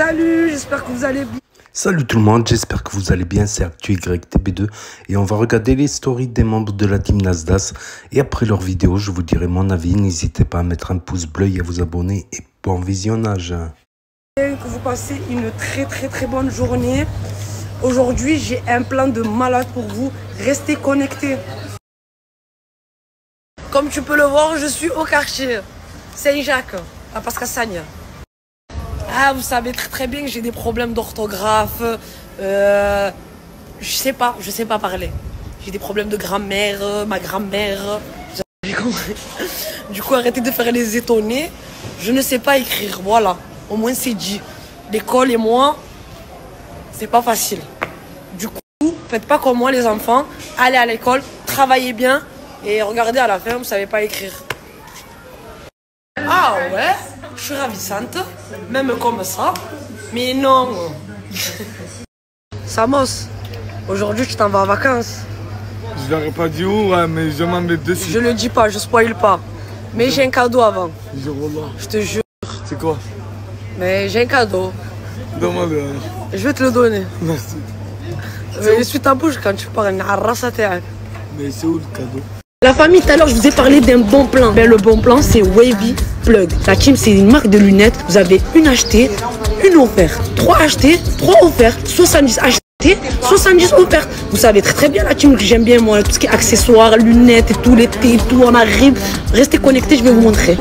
Salut, j'espère que vous allez bien. Salut tout le monde, j'espère que vous allez bien, c'est ActuYTB2 et on va regarder les stories des membres de la team Nasdaq et après leur vidéo je vous dirai mon avis, n'hésitez pas à mettre un pouce bleu et à vous abonner et bon visionnage. Que vous passez une très bonne journée. Aujourd'hui j'ai un plan de malade pour vous, restez connectés. Comme tu peux le voir, je suis au quartier Saint-Jacques, à Pascassagne. Ah, vous savez très bien que j'ai des problèmes d'orthographe. Je sais pas parler. J'ai des problèmes de grammaire, ma grand-mère. Vous avez compris. Du coup, arrêtez de faire les étonnés. Je ne sais pas écrire, voilà. Au moins, c'est dit. L'école et moi, c'est pas facile. Du coup, faites pas comme moi, les enfants. Allez à l'école, travaillez bien. Et regardez à la fin, vous savez pas écrire. Ah ouais, je suis ravissante, même comme ça, mais non. Samos, aujourd'hui tu t'en vas en vacances. Je leur ai pas dit où, ouais, mais je m'en mets dessus. Je le dis pas, je spoil pas. Mais j'ai un cadeau avant. Je te jure. C'est quoi? Mais j'ai un cadeau. Demande. Je vais te le donner. Merci. Essuie ta bouche quand tu parles. Mais c'est où le cadeau? La famille, tout à l'heure, je vous ai parlé d'un bon plan. Ben, le bon plan, c'est Wavy Plug. La team, c'est une marque de lunettes. Vous avez une achetée, une offerte. 3 achetées, 3 offertes. 70 achetées, 70 offertes. Vous savez très bien la team que j'aime bien, moi. Tout ce qui est accessoires, lunettes et tout, l'été et tout, on arrive. Restez connectés, je vais vous montrer.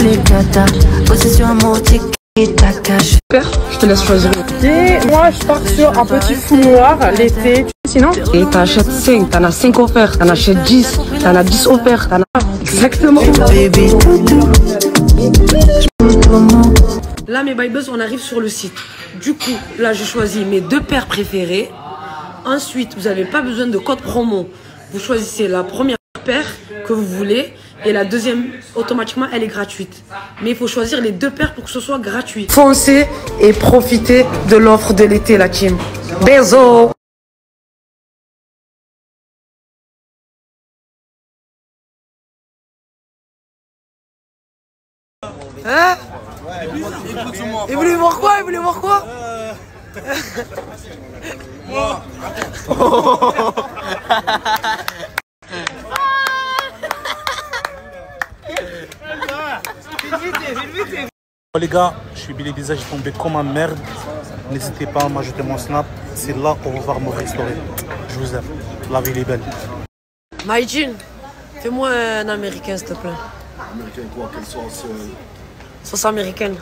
Super, je te laisse choisir. Et moi, je pars sur un petit foulard noir l'été. Sinon, Et t'achètes 5, t'en as 5 offerts. T'en achètes 10, t'en as 10 offerts. Exactement. Là, mes bybuzz, on arrive sur le site. Du coup, là, je choisis mes 2 paires préférées. Ensuite, vous n'avez pas besoin de code promo. Vous choisissez la première paire que vous voulez. Et la deuxième, automatiquement, elle est gratuite. Mais il faut choisir les 2 paires pour que ce soit gratuit. Foncez et profitez de l'offre de l'été, la team. Bisous. Hein? Il voulait voir quoi? Il voulait voir quoi? Les gars, je suis Billy Bizarre, j'ai tombé comme un merde. N'hésitez pas à m'ajouter mon snap. C'est là pour voir mon story. Je vous aime. La vie est belle. Maïjin, fais-moi un américain, s'il te plaît. Américain quoi? Quelle sauce? Sauce américaine.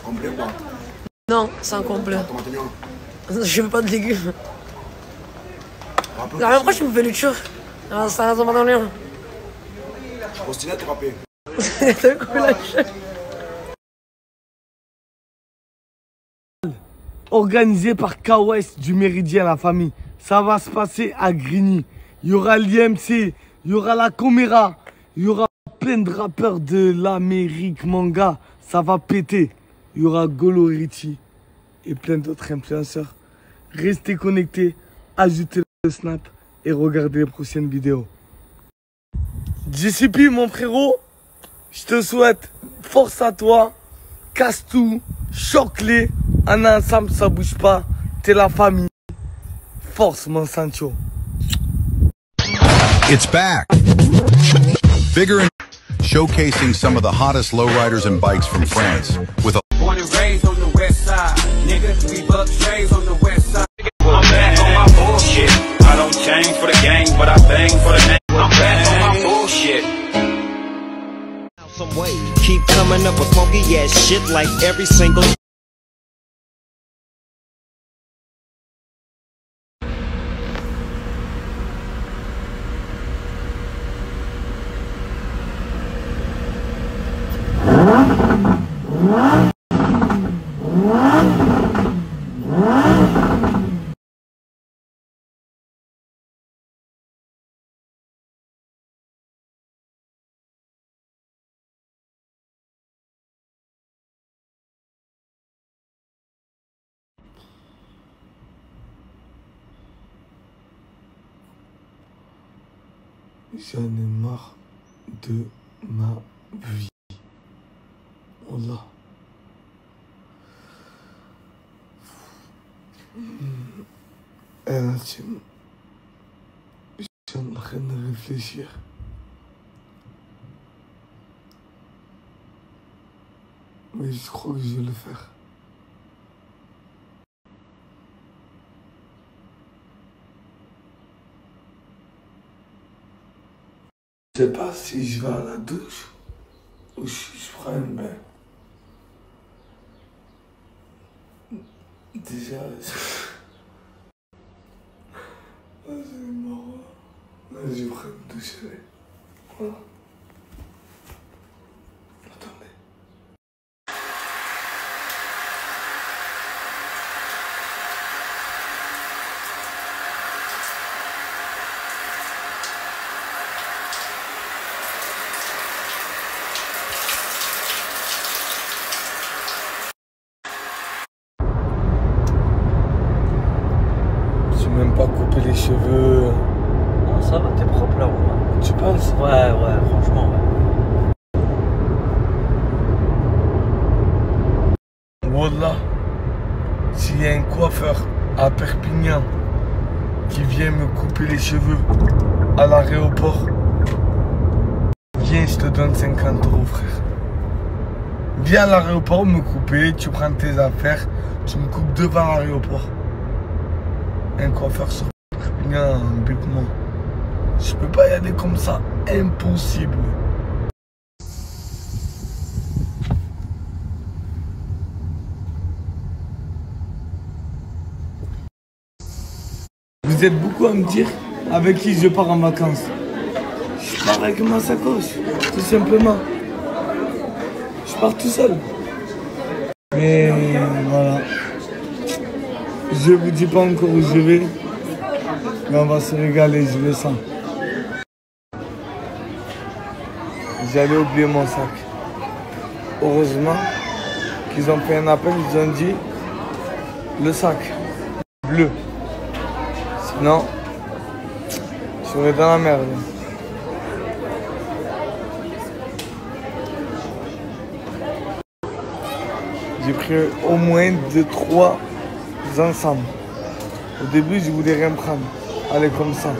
Complet ou pas? Non, sans complet. Tomate oignon? Je veux pas de légumes. Un peu. La même fois, je me fais le tour. Ça reste dans rien. Ostinette ou râpé? C'est cool, la chaîne. Organisé par KOS du Méridien, la famille. Ça va se passer à Grigny. Il y aura l'IMC, il y aura la Coméra, il y aura plein de rappeurs de l'Amérique manga. Ça va péter. Il y aura Golo Richie et plein d'autres influenceurs. Restez connectés, ajoutez le snap et regardez les prochaines vidéos. JCP, mon frérot, je te souhaite force à toi, casse tout, choque-les, on est ensemble, ça bouge pas, t'es la famille. Force, mon Sancho. It's back. Bigger and showcasing some of the hottest lowriders and bikes from France with a Born and raised on the west side, nigga. We buck strays on the west side. I'm back on my bullshit. I don't change for the gang, but I bang for the name. I'm back on my bullshit. Some way, keep coming up with funky ass shit like every single. J'en ai marre de ma vie. Wallah. Intime. Je suis en train de réfléchir. Mais je crois que je vais le faire. Je sais pas si je vais à la douche ou si je prends un bain. Déjà, c'est marrant. Là, je prends une douche. Voilà. Attendez. Même pas couper les cheveux. Non, ça va, t'es propre là, Romain. Tu penses? Ouais, franchement, ouais. Wallah, s'il y a un coiffeur à Perpignan qui vient me couper les cheveux à l'aéroport, viens, je te donne 50 € frère. Viens à l'aéroport me couper, tu prends tes affaires, tu me coupes devant l'aéroport. Un coiffeur sur Perpignan, bute-moi. Je peux pas y aller comme ça, impossible. Vous êtes beaucoup à me dire avec qui je pars en vacances. Je pars avec ma sacoche, tout simplement. Je pars tout seul. Mais voilà. Je vous dis pas encore où je vais, mais on va se régaler, je le sens. J'allais oublier mon sac. Heureusement qu'ils ont fait un appel, ils ont dit le sac bleu. Sinon, je serais dans la merde. J'ai pris au moins 2-3 ensemble. Au début, je voulais rien prendre. Aller comme ça.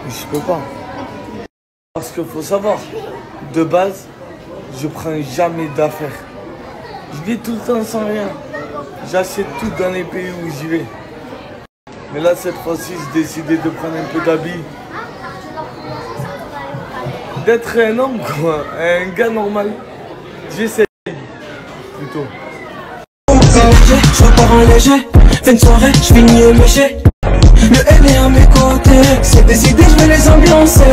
Mais je peux pas. Parce qu'il faut savoir, de base, je prends jamais d'affaires. Je vis tout le temps sans rien. J'achète tout dans les pays où j'y vais. Mais là, cette fois-ci, j'ai décidé de prendre un peu d'habits. D'être un homme, quoi. Un gars normal. J'essaie. Plutôt. Je repars en léger, fin de soirée, je finis au méché. Le N est à mes côtés, c'est des idées, je vais les ambiancer.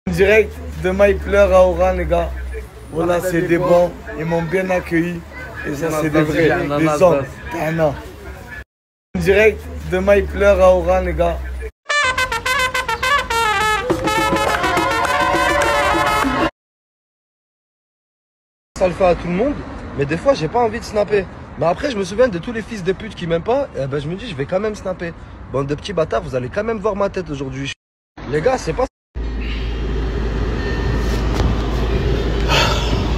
Direct de My Pleur à Oran, les gars. Voilà, c'est des bons, ils m'ont bien accueilli. Et ça, c'est des vrais, des hommes. Direct de My Pleur à Oran, les gars. Ça le fait à tout le monde, mais des fois j'ai pas envie de snapper. Mais après je me souviens de tous les fils de pute qui m'aiment pas, et ben je me dis je vais quand même snapper. Bande de petits bâtards, vous allez quand même voir ma tête aujourd'hui. Les gars, c'est pas...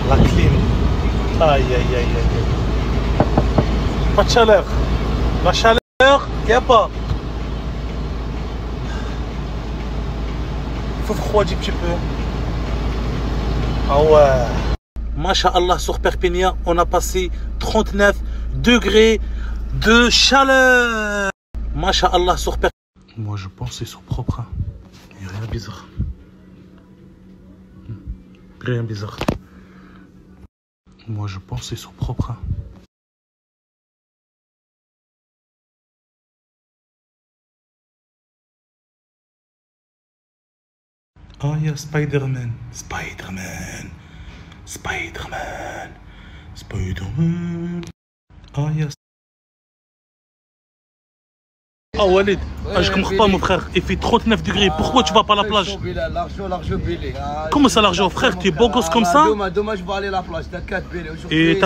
La clim. Aïe aïe aïe aïe. Pas de chaleur. La chaleur, y a pas. Il faut refroidir un petit peu. Ah ouais. Masha'Allah, sur Perpignan, on a passé 39 degrés de chaleur. Masha'Allah, sur Perpignan. Moi, je pense qu'ils sont propres. Il n'y a rien de bizarre. Rien de bizarre. Moi, je pense qu'ils sont propres. Ah, il y a Spider-Man. Spider-Man. Spider-Man. Spider-Man. Ah, il y a... Ah, Walid, je comprends pas, mon frère. Il fait 39 degrés. Pourquoi tu vas pas à la plage? L'argent, Billy. Comment ça, l'argent, frère? Tu es beau gosse comme ça? Demain, je vais aller à la plage. T'inquiète, Billy.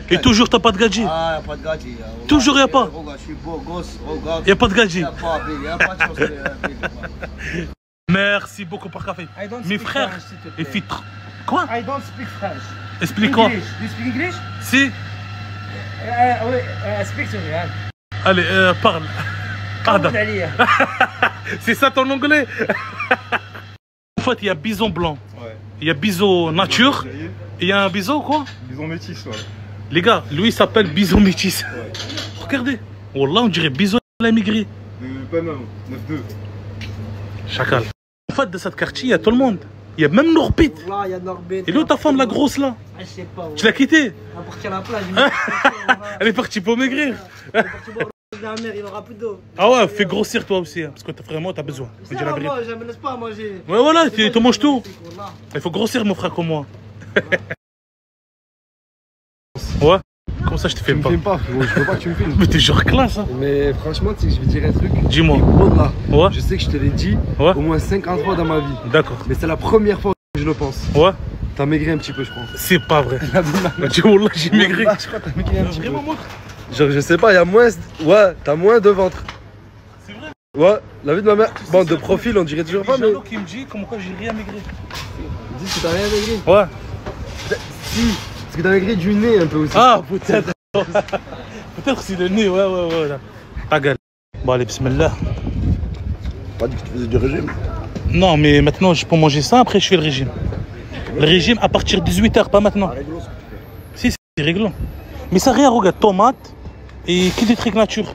Et toujours, t'as pas de gadget? Ah, pas de gadget. Toujours, y a pas? Regarde, je suis beau gosse. Regarde. Y a pas de gadget? Y a pas, Billy. Y a pas de chance, Billy. Merci beaucoup pour le café. Mes frères, il fait... Quoi? I don't speak French. Explique-moi. English. You speak English? Si. Oui, speak to me. Allez, parle. Pardon. C'est ça ton anglais? En fait, il y a bison blanc. Ouais. Il y a bison nature. Et il y a un bison quoi? Bison métis, ouais. Les gars, lui il s'appelle bison métis. Ouais. Regardez. Wallah, on dirait bison à la migrée. Pas même, 9-2. Chacal. En fait, de cette quartier, il y a tout le monde. Il y a même Norbit. Là, il y a Norbit. Et l'autre, ta femme, la grosse là? Je sais pas. Tu l'as quittée? Elle est partie à la plage. Elle est partie pour maigrir. Elle est partie boire la mer, il aura plus d'eau. Ah ouais, fais grossir toi aussi, hein, parce que vraiment, t'as besoin. C'est ça, moi, je me laisse pas manger. Ouais, voilà, tu manges tout. Il faut grossir, mon frère, comme moi. Ouais. Comment ça, je te filme pas? Tu me filmes pas, frérot, je veux pas que tu me filmes. Mais t'es genre classe, hein. Mais franchement, tu sais que je vais dire un truc. Dis-moi. Wallah, ouais. Je sais que je te l'ai dit au moins 50 fois dans ma vie. D'accord. Mais c'est la première fois que je le pense. Ouais. T'as maigri un petit peu, je pense. C'est pas vrai. Tu vois, là, j'ai maigri. Je crois que t'as maigri un petit peu. Genre, je sais pas, il y a moins. Ouais, t'as moins de ventre. C'est vrai? Ouais, la vie de ma mère. Bon, de profil, on dirait toujours pas, mais. Qui me dit comment quoi j'ai rien maigri. Dis que t'as rien maigri. Ouais. Si. Parce que t'as maigri du nez un peu aussi. Ah, peut-être. Peut-être c'est le nez, ouais. Ta gueule. Bon, allez, bismillah. Pas dit que tu faisais du régime. Non, mais maintenant je peux manger ça, après je fais le régime. Le régime à partir de 18h, pas maintenant. Si, c'est réglant. Mais ça rien, regarde, tomate et que des trucs nature.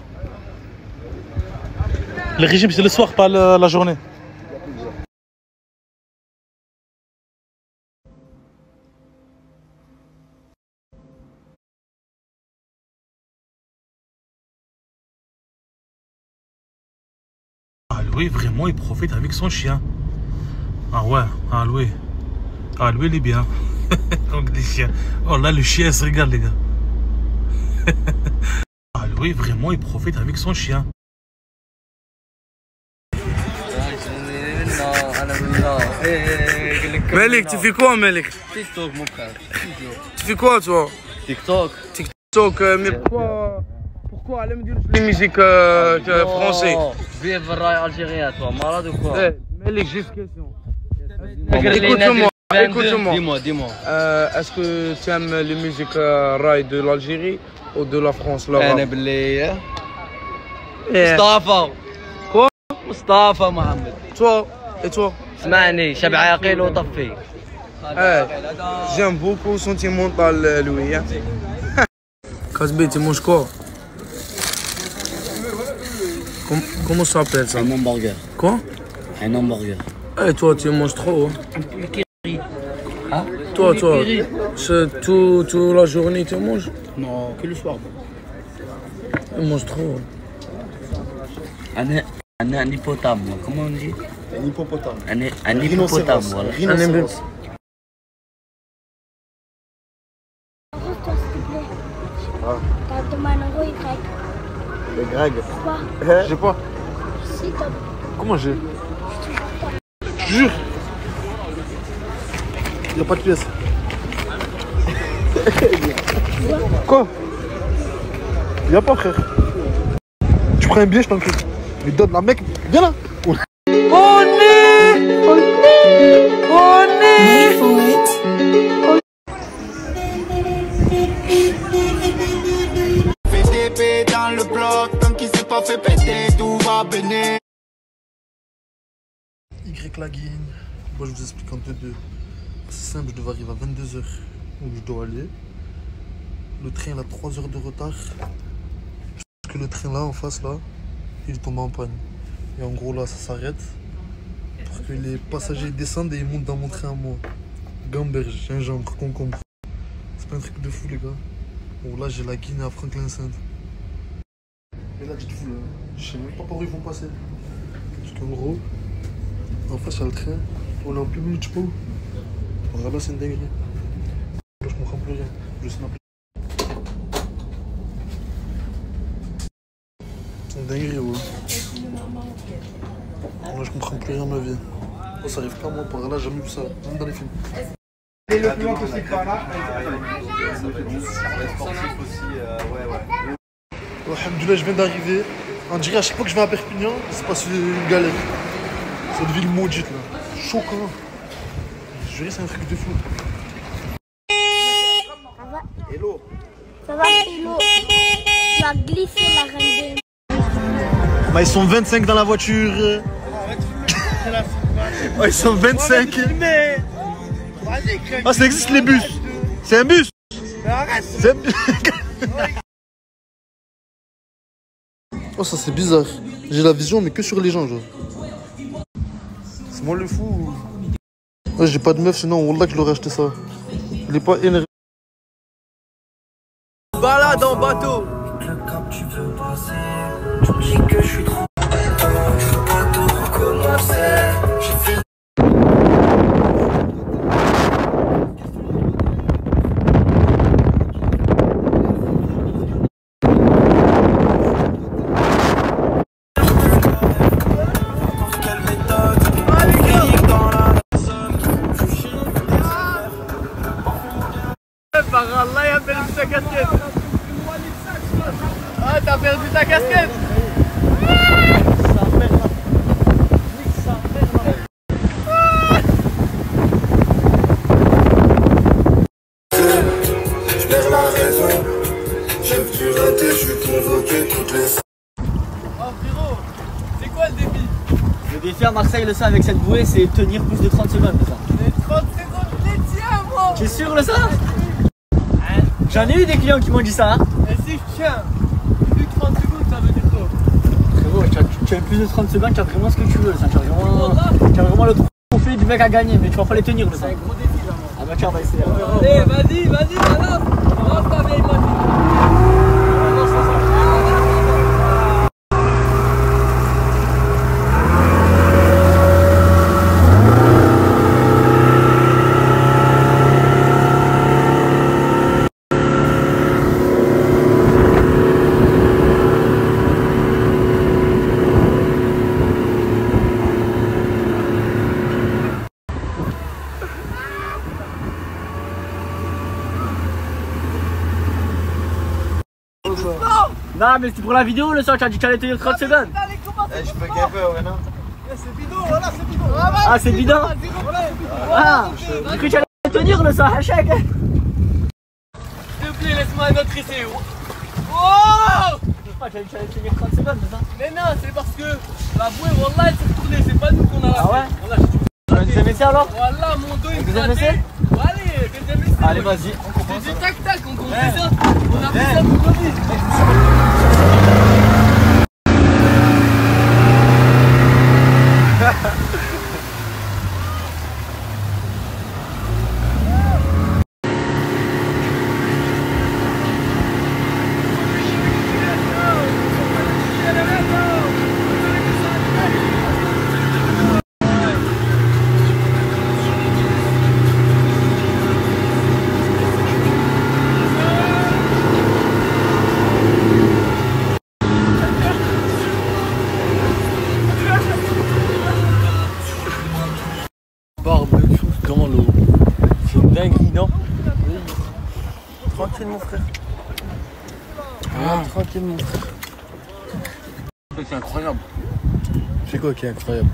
Le régime c'est le soir, pas la journée. Louis, vraiment, il profite avec son chien. Ah ouais, ah Louis. Ah Louis, il est bien. Comme des chiens. Oh là, le chien, il se regarde, les gars. Ah Louis, vraiment, il profite avec son chien. Melik, tu fais quoi, Melik? TikTok, mon frère. Tu fais quoi, toi? TikTok. TikTok, mais pourquoi elle me dit les musiques françaises? Vive le rail algérien, toi, malade ou quoi? Melik, j'ai une question. Écoute-moi. Dis-moi. Est-ce que tu aimes les musiques rail de l'Algérie ou de la France là-bas? Mustafa. Quoi? Mustafa Mohamed. Toi? Et toi? اسمعني شبع عاقل وطفي. J'aime beaucoup sentimental Louis. Casbé, tu manges quoi? Comment ça s'appelle ça? Un hamburger. Quoi? Un hamburger. Eh toi tu manges trop. Hein? Toi, toute la journée tu manges? Non, que le soir. Tu manges trop. Un hippopotame, comment on dit? Un hippopotame. Un hippopotame, voilà. Rhinocéros. T'as demandé un euro Y. Le Greg. Quoi? J'ai pas. Si, t'as. Comment j'ai? Je te jure. Y'a pas de pièce. Quoi? Y'a pas, frère. Tu prends un billet, je t'en prie. Mais donne la mec. Viens là. Fait TP dans le bloc, tant qu'il s'est pas fait péter, tout va béner. Y la guine. Moi je vous explique en deux. C'est simple, je devais arriver à 22h où je dois aller. Le train il a 3 heures de retard. Parce que le train là en face là, il tombe en panne. Et en gros là ça s'arrête. Pour que les passagers descendent et ils montent dans mon train à moi. Gamberge, gingembre, concombre. C'est pas un truc de fou les gars. Bon là j'ai la Guinée à Franklin Saint. Et là dites-vous là, je sais même pas par où ils vont passer. Parce qu'en gros, en face il y a le train, on est en plein milieu de Chpo. Voilà c'est une dinguerie. Là je comprends plus rien, je snap. C'est une dinguerie ouais. Là je comprends plus rien de ma vie. Oh, ça arrive pas moi par là, j'ai jamais vu ça, même dans les films. Et le plus loin possible par là. Alhamdoulilah, je viens d'arriver. On dirait à chaque fois que je vais à Perpignan, il se passe une galère. Cette ville maudite là. Choquant. te jure, c'est un truc de fou. Ça va? Hello. Ça va, Hello? Tu as glissé la reine Bah, ils sont 25 dans la voiture. Oh, ils sont 25. Ah, ça existe les bus. C'est un bus. C'est un bus. Oh, ça c'est bizarre. J'ai la vision, mais que sur les gens, genre. C'est moi le fou. Ouais, j'ai pas de meuf, sinon, wallah que je l'aurais acheté ça. Il est pas énervé. Balade en bateau. Le cap tu veux passer. Tu me dis que je suis trop bête. Je veux pas tout recommencer. J'ai fait. Par Allah, il a perdu sa casquette. Ah, t'as perdu ta casquette. Je perds la raison. J'aime plus rater, je suis convoqué toutes les. Oh frérot, c'est quoi le défi? Le défi à Marseille, le ça avec cette bouée, c'est tenir plus de 30 secondes, le ça. Les 30 secondes, les tiens, moi. Tu es sûr, le ça? J'en ai eu des clients qui m'ont dit ça. Hein. Et si je tiens plus de 30 secondes, ça veut dire quoi? Frérot, tu as plus de 30 secondes, tu as vraiment ce que tu veux, le ça. Tu as vraiment le trophée du mec à gagner, mais tu vas pas les tenir, le ça. C'est un gros défi, là, moi. Ah bah tiens, on va essayer. Allez, vas-y, balance. Balance ta vieille machine. Non, mais c'est pour la vidéo, le son, tu as dit que tu allais tenir 30 secondes. Je peux gaffer, ouais, non? C'est bidon, voilà, c'est bidon. Ah, c'est bidon? Ah, du coup, tu allais tenir, le son, hashtag. S'il te plaît, laisse-moi un autre essai. Oh! Tu allais tenir 30 secondes, c'est ça? Mais non, c'est parce que la bouée, wallah, elle s'est retournée. C'est pas nous qu'on a la Ah ouais? Tu as un deuxième essai alors? Voilà, mon dos, il me deuxième grattait. essai? Allez, deuxième essai. Allez, vas-y, on commence. C'est du tac-tac, on fait ça. On a fait ça pour Covid. Barbecue dans l'eau. C'est une dinguerie, non? Oui. Tranquille, mon frère. Tranquille, mon frère. C'est incroyable. C'est quoi qui est incroyable?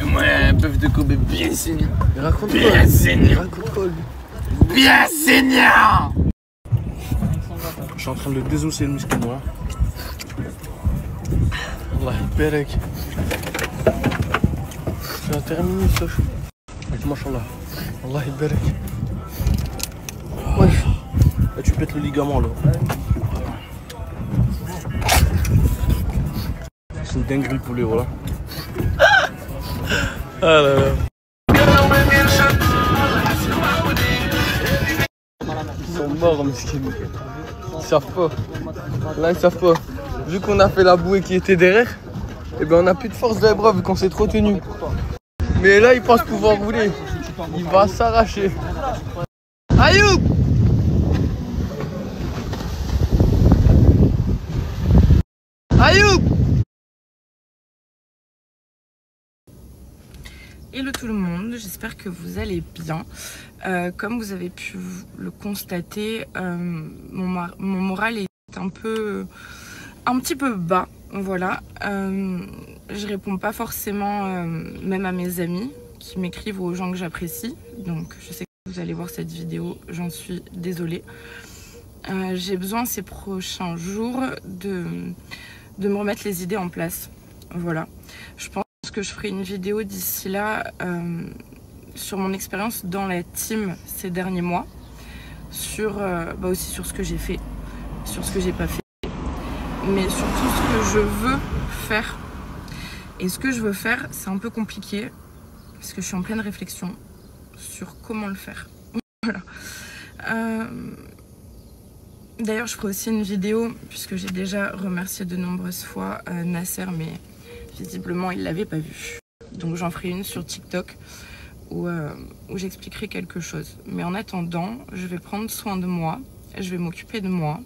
Moi, un bœuf de Kobe bien saignant. Raconte-moi. Bien saignant. Raconte-moi. Bien saignant. Je suis en train de désosser le muscle, moi. Allah يبارك. C'est un terminus, ça. Machallah. Allah يبارك. Wesh. Là, tu pètes le ligament, là. C'est une dinguerie, le poulet, voilà. Ah là là. Ils sont morts, mesquins. Ils savent pas. Là, ils savent pas. Vu qu'on a fait la bouée qui était derrière, et ben on a plus de force de les bras vu qu'on s'est trop tenu. Mais là, il pense pouvoir rouler. Il va s'arracher. Ayoub! Ayoub! Hello tout le monde, j'espère que vous allez bien. Comme vous avez pu le constater, mon moral est un petit peu bas, voilà. Je réponds pas forcément même à mes amis qui m'écrivent ou aux gens que j'apprécie. Donc je sais que vous allez voir cette vidéo, j'en suis désolée. J'ai besoin ces prochains jours de me remettre les idées en place. Voilà. Je pense que je ferai une vidéo d'ici là sur mon expérience dans la team ces derniers mois. Aussi sur ce que j'ai fait, sur ce que j'ai pas fait. Mais surtout ce que je veux faire. Et ce que je veux faire, c'est un peu compliqué. Parce que je suis en pleine réflexion sur comment le faire. Voilà. D'ailleurs, je ferai aussi une vidéo, puisque j'ai déjà remercié de nombreuses fois Nasser, mais visiblement, il ne l'avait pas vu. Donc j'en ferai une sur TikTok où j'expliquerai quelque chose. Mais en attendant, je vais prendre soin de moi, je vais m'occuper de moi.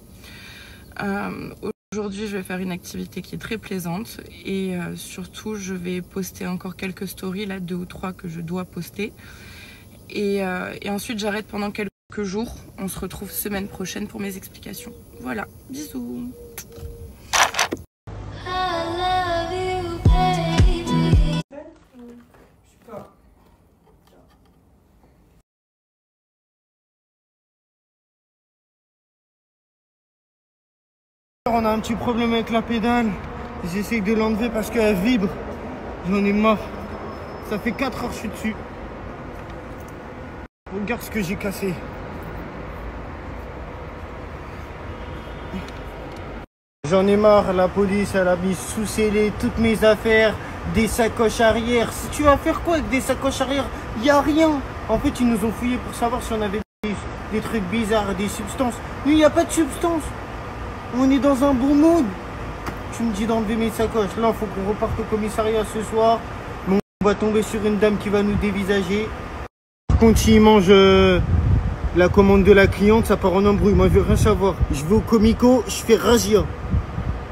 Aujourd'hui, je vais faire une activité qui est très plaisante et surtout, je vais poster encore quelques stories, là, 2 ou 3 que je dois poster. Et ensuite, j'arrête pendant quelques jours. On se retrouve semaine prochaine pour mes explications. Voilà, bisous. On a un petit problème avec la pédale. J'essaie de l'enlever parce qu'elle vibre. J'en ai marre. Ça fait 4 heures que je suis dessus. Regarde ce que j'ai cassé. J'en ai marre, la police elle a mis sous scellé toutes mes affaires, des sacoches arrière. Si tu vas faire quoi avec des sacoches arrière? Il n'y a rien. En fait, ils nous ont fouillé pour savoir si on avait des trucs bizarres, des substances. Mais il n'y a pas de substances. On est dans un bon mood. Tu me dis d'enlever mes sacoches. Là, il faut qu'on reparte au commissariat ce soir. On va tomber sur une dame qui va nous dévisager. Quand il mange la commande de la cliente, ça part en embrouille. Moi, je veux rien savoir. Je vais au comico, je fais razzia.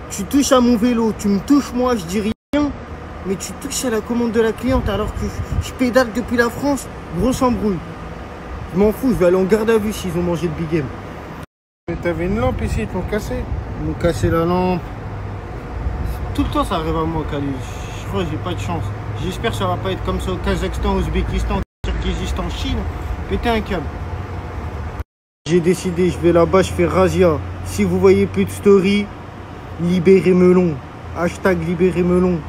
Tu touches à mon vélo, tu me touches moi, je dis rien. Mais tu touches à la commande de la cliente alors que je pédale depuis la France. Grosse embrouille. Je m'en fous, je vais aller en garde à vue s'ils ont mangé le Big Game. Mais t'avais une lampe ici, ils t'ont cassé. Ils m'ont cassé la lampe. Tout le temps ça arrive à moi, Khalid. Je crois que j'ai pas de chance. J'espère que ça va pas être comme ça au Kazakhstan, Ouzbékistan, Kirghizistan, Chine. Pétez un câble. J'ai décidé, je vais là-bas, je fais razzia. Si vous voyez plus de story, libérez Melon. Hashtag libérez Melon.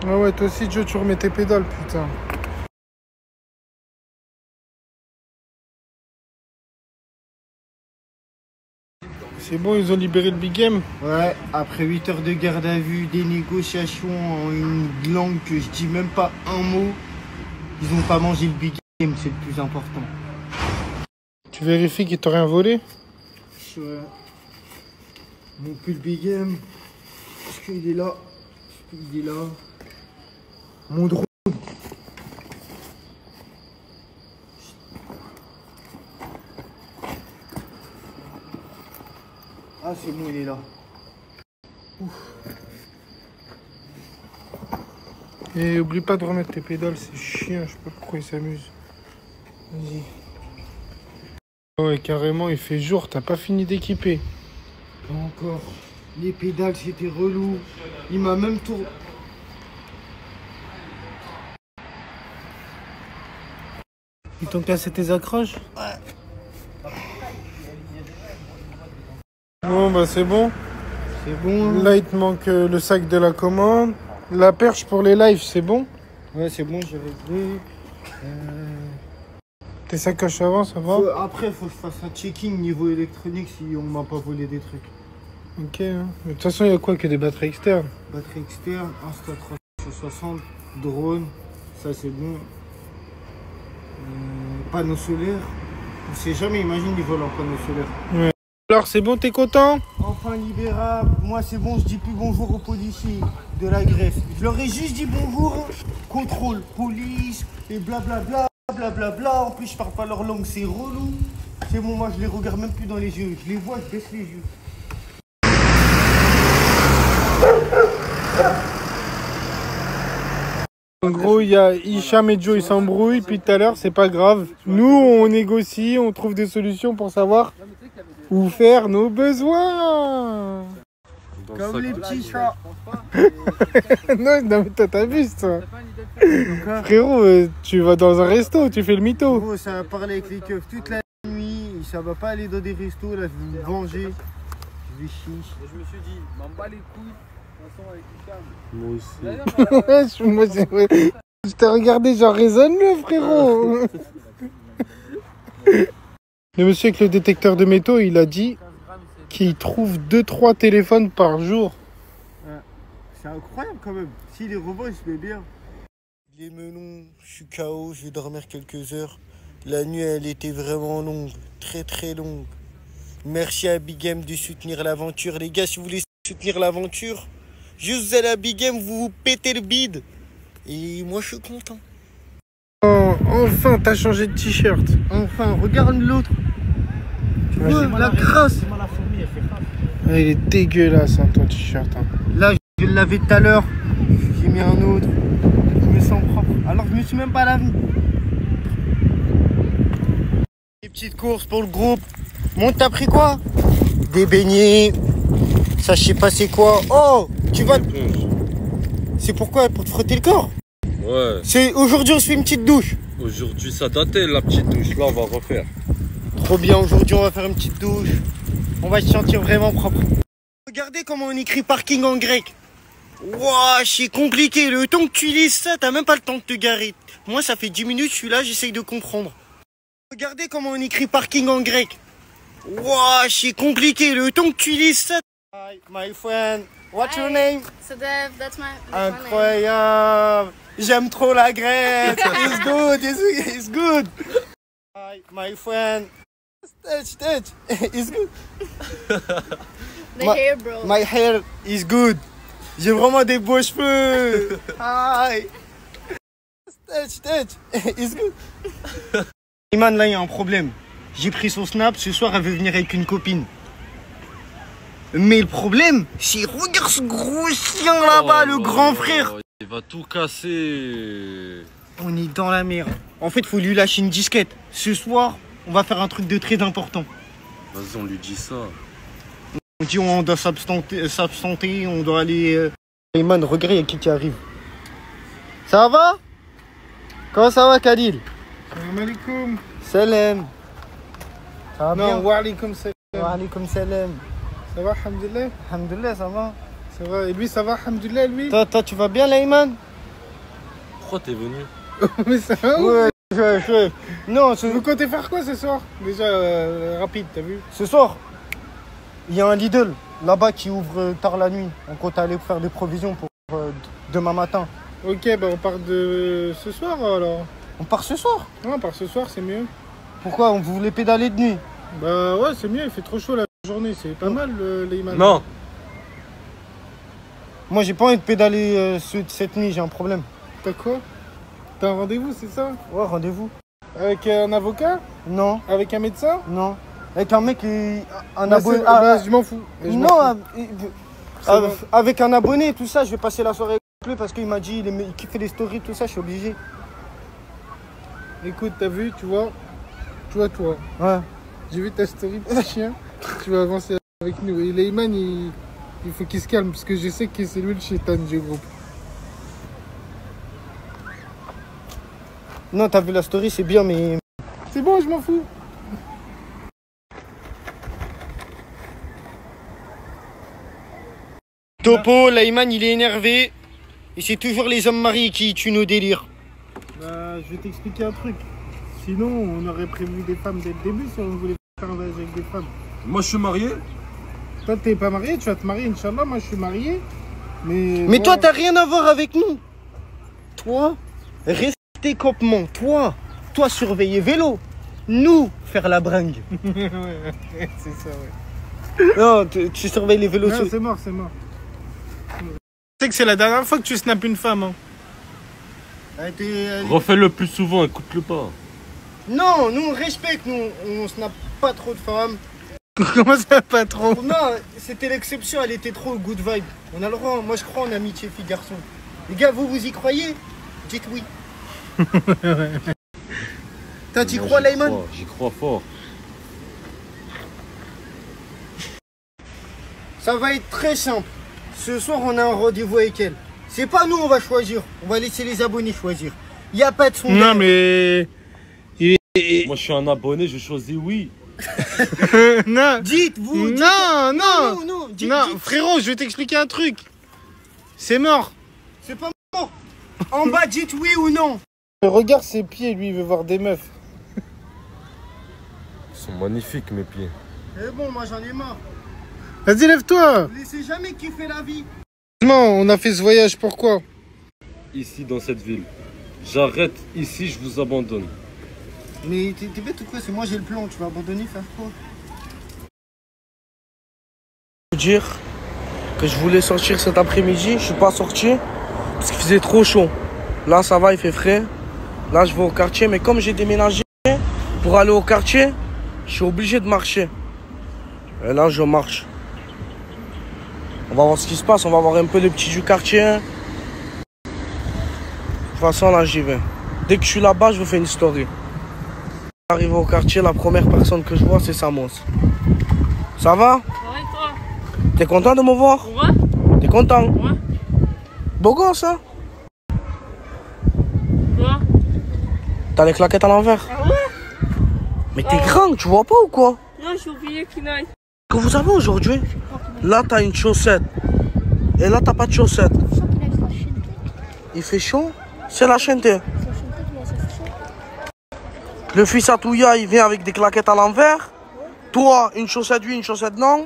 Ah ouais, toi aussi, Joe, tu remets tes pédales, putain. C'est bon, ils ont libéré le Big Game? Ouais, après 8 heures de garde à vue, des négociations en une langue que je dis même pas un mot, ils ont pas mangé le Big Game, c'est le plus important. Tu vérifies qu'ils t'ont rien volé? Ouais. Mon pull Big Game, est-ce qu'il est là? Est-ce qu'il est là? Mon drone. Ah, c'est bon, il est là. Ouf. Et oublie pas de remettre tes pédales, c'est chiant, je sais pas pourquoi ils s'amusent. Vas-y. Ouais, carrément, il fait jour, t'as pas fini d'équiper. Pas encore. Les pédales, c'était relou. Il m'a même tourné. Ils t'ont cassé tes accroches? Ouais. Bon, bah c'est bon. C'est bon. Hein. Là, il te manque le sac de la commande. La perche pour les lives, c'est bon? Ouais, c'est bon, j'ai réglé. Tes sacoches avant, ça va? Après, il faut que je fasse un checking niveau électronique si on m'a pas volé des trucs. Ok. Hein. Mais de toute façon, il y a quoi que des batteries externes? Batterie externe, Insta360, drone, ça c'est bon. Panneau solaire. On sait jamais, imagine, ils volent en panneau solaire. Ouais. Alors, c'est bon, t'es content? Enfin libérable. Moi, c'est bon, je dis plus bonjour aux policiers de la Grèce. Je leur ai juste dit bonjour, contrôle, police, et blablabla, blablabla. En plus, je parle pas leur langue, c'est relou. C'est bon, moi, je les regarde même plus dans les yeux. Je les vois, je baisse les yeux. En gros, il y a Hicham et Joe, ils s'embrouillent, puis tout à l'heure, c'est pas grave. Nous, on négocie, on trouve des solutions pour savoir où faire nos besoins. Comme les petits chats. Non, mais toi t'abuses toi. Frérot, tu vas dans un resto, tu fais le mytho. Gros, ça va parler avec les keufs toute la nuit. Ça va pas aller dans des restos, là, je vais me venger. Je vais chier. Je me suis dit, m'en bats les couilles. De toute façon, avec Hicham. Moi aussi. Moi, je t'ai regardé, genre raisonne-le, frérot. Le monsieur avec le détecteur de métaux, il a dit qu'il trouve 2-3 téléphones par jour. Ouais. C'est incroyable quand même. Si les robots, ils se met bien. Les melons, je suis KO, je vais dormir quelques heures. La nuit, elle était vraiment longue, très très longue. Merci à Big M de soutenir l'aventure. Les gars, si vous voulez soutenir l'aventure, juste à la Big M, vous pétez le bide. Et moi, je suis content. Oh, enfin, t'as changé de t-shirt. Enfin, regarde l'autre. Tu vois, la crasse. Il est dégueulasse, hein, ton t-shirt. Hein. Là, je l'ai lavé tout à l'heure. J'ai mis un autre. Je me sens propre. Alors, je me suis même pas lavé. Des petites courses pour le groupe. Monte, t'as pris quoi? Des beignets. Ça, je sais pas c'est quoi. Oh, tu vas... C'est pourquoi? Pour te frotter le corps? Ouais. C'est aujourd'hui on se fait une petite douche. Aujourd'hui ça datait la petite douche, là on va refaire. Trop bien, aujourd'hui on va faire une petite douche. On va se sentir vraiment propre. Regardez comment on écrit parking en grec. Wouah, c'est compliqué. Le temps que tu lises ça, t'as même pas le temps de te garer. Moi ça fait 10 minutes, je suis là, j'essaye de comprendre. Regardez comment on écrit parking en grec. Wouah, c'est compliqué. Le temps que tu lises ça. Hi, my friend. What's your name? Sadev, that's my Incroyable. J'aime trop la Grèce. It's good, it's good. Hi, my friend. Touch. It's good. The hair, bro. My hair is good. J'ai vraiment des beaux cheveux. Hi. Touch. It's good. Iman, là, il y a un problème. J'ai pris son snap. Ce soir, elle veut venir avec une copine. Mais le problème, c'est regarde ce gros chien là-bas, le grand frère. Il va tout casser. On est dans la merde. En fait, faut lui lâcher une disquette. Ce soir, on va faire un truc de très important. Vas-y, on lui dit ça. On dit on doit s'absenter, on doit aller... Ayman, regarde, il y a qui arrive. Ça va? Comment ça va, Khalil? Salam alaikum. Salam. Ça va bien? Non, wa alaikum salam. Wa alaikum salam. Ça va, alhamdoulilah? Alhamdoulilah, ça va. Ça va, et lui, ça va, alhamdoulilah, lui? Toi, tu vas bien, là, Ayman? Pourquoi t'es venu? Mais ça va? Ouais. Non, vous comptez faire quoi ce soir? Déjà, rapide, t'as vu? Ce soir, il y a un Lidl, là-bas, qui ouvre tard la nuit. On compte aller faire des provisions pour demain matin. Ok, bah on part de ce soir, alors? On part ce soir? Ouais, on part ce soir, c'est mieux. Pourquoi? On voulait pédaler de nuit? Bah ouais, c'est mieux, il fait trop chaud la journée, c'est pas mal les images. Non. Moi j'ai pas envie de pédaler cette nuit, j'ai un problème. T'as quoi? T'as un rendez-vous, c'est ça? Ouais, rendez-vous. Avec un avocat? Non. Avec un médecin? Non. Avec un mec, un bah, abonné. Bah, je m'en fous. Avec un abonné, tout ça, je vais passer la soirée avec lui parce qu'il m'a dit qu'il fait les stories, tout ça, je suis obligé. Écoute, t'as vu, tu vois? Toi. Ouais. J'ai vu ta story, petit chien. Tu vas avancer avec nous. Et Leyman, il faut qu'il se calme parce que je sais que c'est lui le chétan du groupe. Non, t'as vu la story, c'est bien, mais... C'est bon, je m'en fous. Topo, Leyman, il est énervé. Et c'est toujours les hommes mariés qui tuent nos délires. Bah, je vais t'expliquer un truc. Sinon, on aurait prévu des femmes dès le début si on voulait faire un voyage avec des femmes. Moi, je suis marié. Toi, t'es pas marié, tu vas te marier, Inch'Allah. Moi, je suis marié. Mais bon... toi, t'as rien à voir avec nous. Toi, rester campement. Toi, surveiller vélo. Nous, faire la bringue. Ouais, c'est ça, ouais. Non, tu surveilles les vélos. Non, c'est mort. Tu sais que c'est la dernière fois que tu snaps une femme, hein. Refais-le plus souvent, écoute-le pas. Non, nous on respecte, nous on snap pas trop de femmes. Comment ça, pas trop? Non, c'était l'exception, elle était trop good vibe. On a le droit, moi je crois en amitié fille-garçon. Les gars, vous y croyez? Dites oui. Toi, t'y crois, Leyman? J'y crois fort. Ça va être très simple. Ce soir, on a un rendez-vous avec elle. C'est pas nous, on va choisir. On va laisser les abonnés choisir. Il n'y a pas de son. Non, mais... Moi, je suis un abonné, je choisis oui. Non. Dites-vous. Non. Non, Non, frérot, je vais t'expliquer un truc. C'est mort. C'est pas mort. En bas, dites oui ou non. Regarde ses pieds, lui, il veut voir des meufs. Ils sont magnifiques, mes pieds. Eh bon, moi j'en ai marre. Vas-y, lève-toi. Vous laissez jamais kiffer la vie. Non, on a fait ce voyage, pourquoi? Ici, dans cette ville. J'arrête ici, je vous abandonne. Mais t'es bête ou quoi? C'est moi j'ai le plan, tu vas abandonner, faire quoi? Dire que je voulais sortir cet après-midi, je suis pas sorti parce qu'il faisait trop chaud. Là ça va, il fait frais. Là je vais au quartier, mais comme j'ai déménagé, pour aller au quartier, je suis obligé de marcher. Et là je marche. On va voir ce qui se passe, on va voir un peu les petits du quartier. De toute façon là j'y vais. Dès que je suis là-bas, je vous fais une story. Arrivé au quartier, la première personne que je vois, c'est Samos. Ça va? Ouais, toi? T'es content de me voir? Ouais. T'es content? Ouais. Beau gosse, hein? Toi? T'as les claquettes à l'envers? Ah ouais? Mais t'es grand, tu vois pas ou quoi? Non, j'ai oublié qu'il aille. Que vous avez aujourd'hui? Là, t'as une chaussette. Et là, t'as pas de chaussette. Il fait chaud? C'est la chaîneté. Le fils à Touya, il vient avec des claquettes à l'envers. Toi, une chaussette oui, une chaussette non.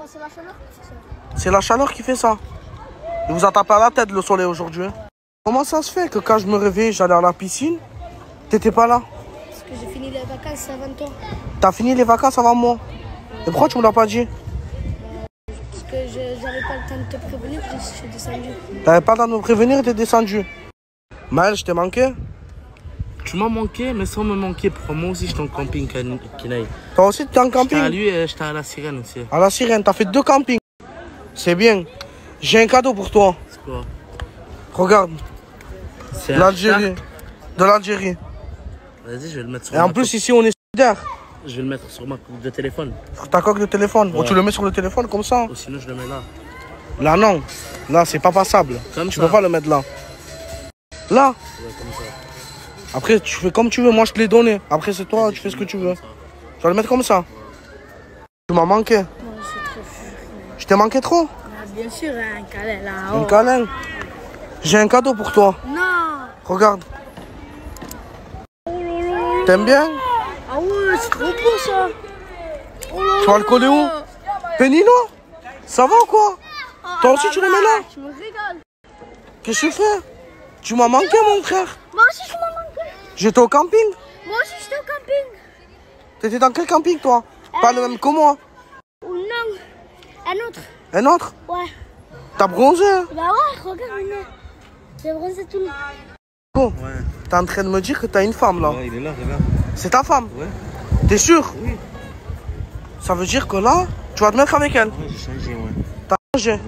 C'est la chaleur qui fait ça. Il vous a tapé à la tête le soleil aujourd'hui. Comment ça se fait que quand je me réveille, j'allais à la piscine, t'étais pas là? Parce que j'ai fini les vacances avant toi. T'as fini les vacances avant moi? Et pourquoi tu me l'as pas dit? Parce que j'avais pas le temps de te prévenir, je suis descendu. T'avais pas le temps de me prévenir et t'es descendu. Maël, je t'ai manqué? Tu m'as manqué, mais sans me manquer, pour moi aussi, j'étais en camping, Kinaï. Toi aussi, t'es en camping? J'étais à lui et j'étais à la sirène aussi. À la sirène, t'as fait 2 campings. C'est bien. J'ai un cadeau pour toi. C'est quoi? Regarde. C'est l'Algérie. De l'Algérie. Vas-y, je vais le mettre sur Et en plus, ici, on est solidaires. Je vais le mettre sur ma coupe de téléphone. Sur ta coque de téléphone. Ouais. Ou tu le mets sur le téléphone comme ça? Ou sinon, je le mets là. Là, non. Là, c'est pas passable. Comme tu ça. peux pas le mettre là. Là. Ouais, comme ça. Après, tu fais comme tu veux. Moi, je te l'ai donné. Après, c'est toi, tu fais ce que tu veux. Tu vas le mettre comme ça. Tu m'as manqué. Je t'ai manqué trop? Bien sûr, un câlin là. Un câlin. J'ai un cadeau pour toi. Non. Regarde. T'aimes bien? Ah ouais, c'est trop beau ça. Tu vas le coller où? Pénino? Ça va ou quoi? Toi aussi, tu le mets là? Tu me régales. Qu'est-ce que tu fais? Tu m'as manqué, mon frère. Moi aussi, je m'en manqué. J'étais au camping? Moi aussi, j'étais au camping. T'étais dans quel camping, toi? Pas le même que moi. Ou non, un autre. Un autre? Ouais. T'as bronzé? Bah ouais, regarde, j'ai bronzé tout le Oh, ouais. T'es en train de me dire que t'as une femme, là? Ouais, il est là, regarde. C'est ta femme? Ouais. T'es sûr? Oui. Ça veut dire que là, tu vas te mettre avec elle? Ouais, j'ai changé, ouais. T'as changé? Ouais.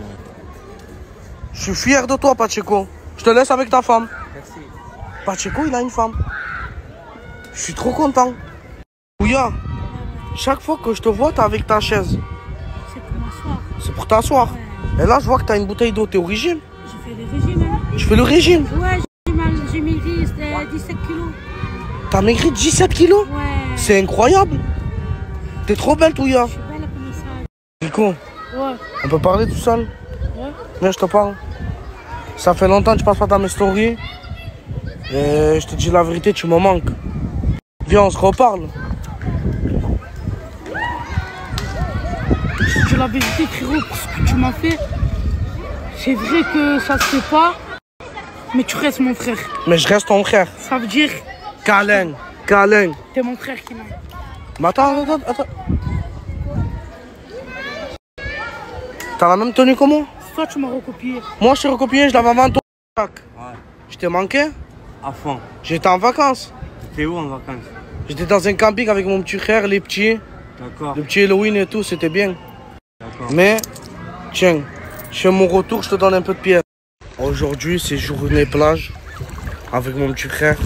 Je suis fier de toi, Pacheco. Je te laisse avec ta femme. Merci. Pacheco, il a une femme. Je suis trop content. Ouya, chaque fois que je te vois, t'es avec ta chaise. C'est pour m'asseoir. C'est pour t'asseoir. Ouais. Et là, je vois que t'as une bouteille d'eau. T'es au régime? Je fais le régime. Hein. Tu fais le régime? Ouais, j'ai maigri 17 kilos. T'as maigri 17 kilos? Ouais. C'est incroyable. T'es trop belle, Touya. Je suis belle comme ça. Nico, ouais. On peut parler tout seul? Ouais. Viens, je te parle. Ça fait longtemps que tu passes pas dans mes stories. Et je te dis la vérité, tu me manques. Viens, on se reparle. Je te dis la vérité, frérot, pour ce que tu m'as fait. C'est vrai que ça se fait pas. Mais tu restes mon frère. Mais je reste ton frère. Ça veut dire... Câlin. Câlin. T'es mon frère qui m'a... Mais attends. T'as la même tenue que moi? Toi, tu m'as recopié. Moi, je t'ai recopié, je l'avais avant toi. Ouais. Je t'ai manqué? À fond. J'étais en vacances. T'étais où en vacances? J'étais dans un camping avec mon petit frère, les petits. D'accord. Le petit Halloween et tout, c'était bien. D'accord. Mais, tiens, je fais mon retour, je te donne un peu de pierre. Aujourd'hui, c'est journée plage avec mon petit frère.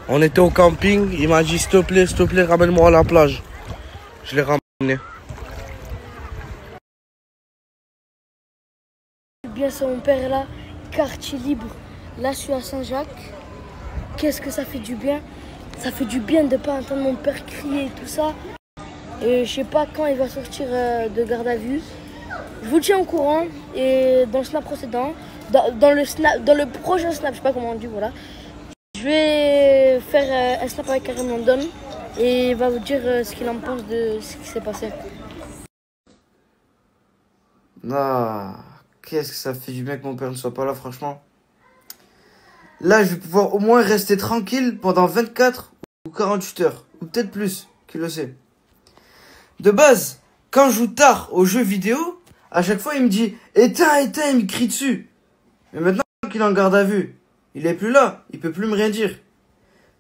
On était au camping, il m'a dit s'il te plaît, ramène-moi à la plage. Je l'ai ramené. bien sans mon père là, quartier libre. Là, je suis à Saint-Jacques. Qu'est-ce que ça fait du bien? Ça fait du bien de ne pas entendre mon père crier et tout ça. Et je sais pas quand il va sortir de garde à vue. Je vous tiens au courant. Et dans le snap précédent, dans le prochain snap, je sais pas comment on dit, voilà. Je vais faire un snap avec Karim London. Et il va vous dire ce qu'il en pense de ce qui s'est passé. Ah, qu'est-ce que ça fait du bien que mon père ne soit pas là, franchement. Là, je vais pouvoir au moins rester tranquille pendant 24 ou 48 heures. Ou peut-être plus, qui le sait. De base, quand je joue tard aux jeux vidéo, à chaque fois, il me dit « Éteins, éteins », il me crie dessus. Mais maintenant qu'il est en garde à vue, il est plus là, il peut plus me rien dire.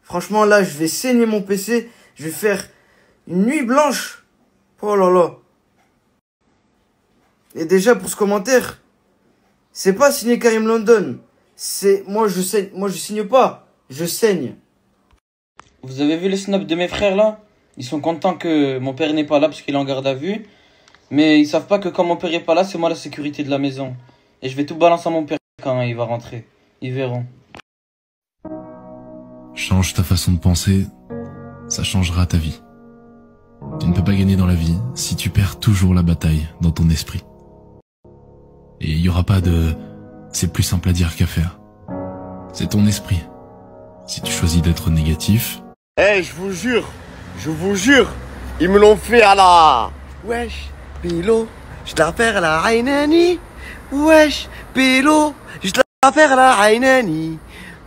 Franchement, là, je vais saigner mon PC, je vais faire une nuit blanche. Oh là là. Et déjà, pour ce commentaire, c'est pas signé Karim London. C'est, moi je signe pas, je saigne. Vous avez vu les snaps de mes frères là? Ils sont contents que mon père n'est pas là parce qu'il est en garde à vue. Mais ils savent pas que quand mon père est pas là, c'est moi la sécurité de la maison. Et je vais tout balancer à mon père quand il va rentrer. Ils verront. Change ta façon de penser, ça changera ta vie. Tu ne peux pas gagner dans la vie si tu perds toujours la bataille dans ton esprit. Et il y aura pas de... C'est plus simple à dire qu'à faire. C'est ton esprit. Si tu choisis d'être négatif... Eh, je vous jure, ils me l'ont fait à la... Wesh, Pélo, je dois faire la Aynani. Wesh, Pélo, je dois faire la Aynani.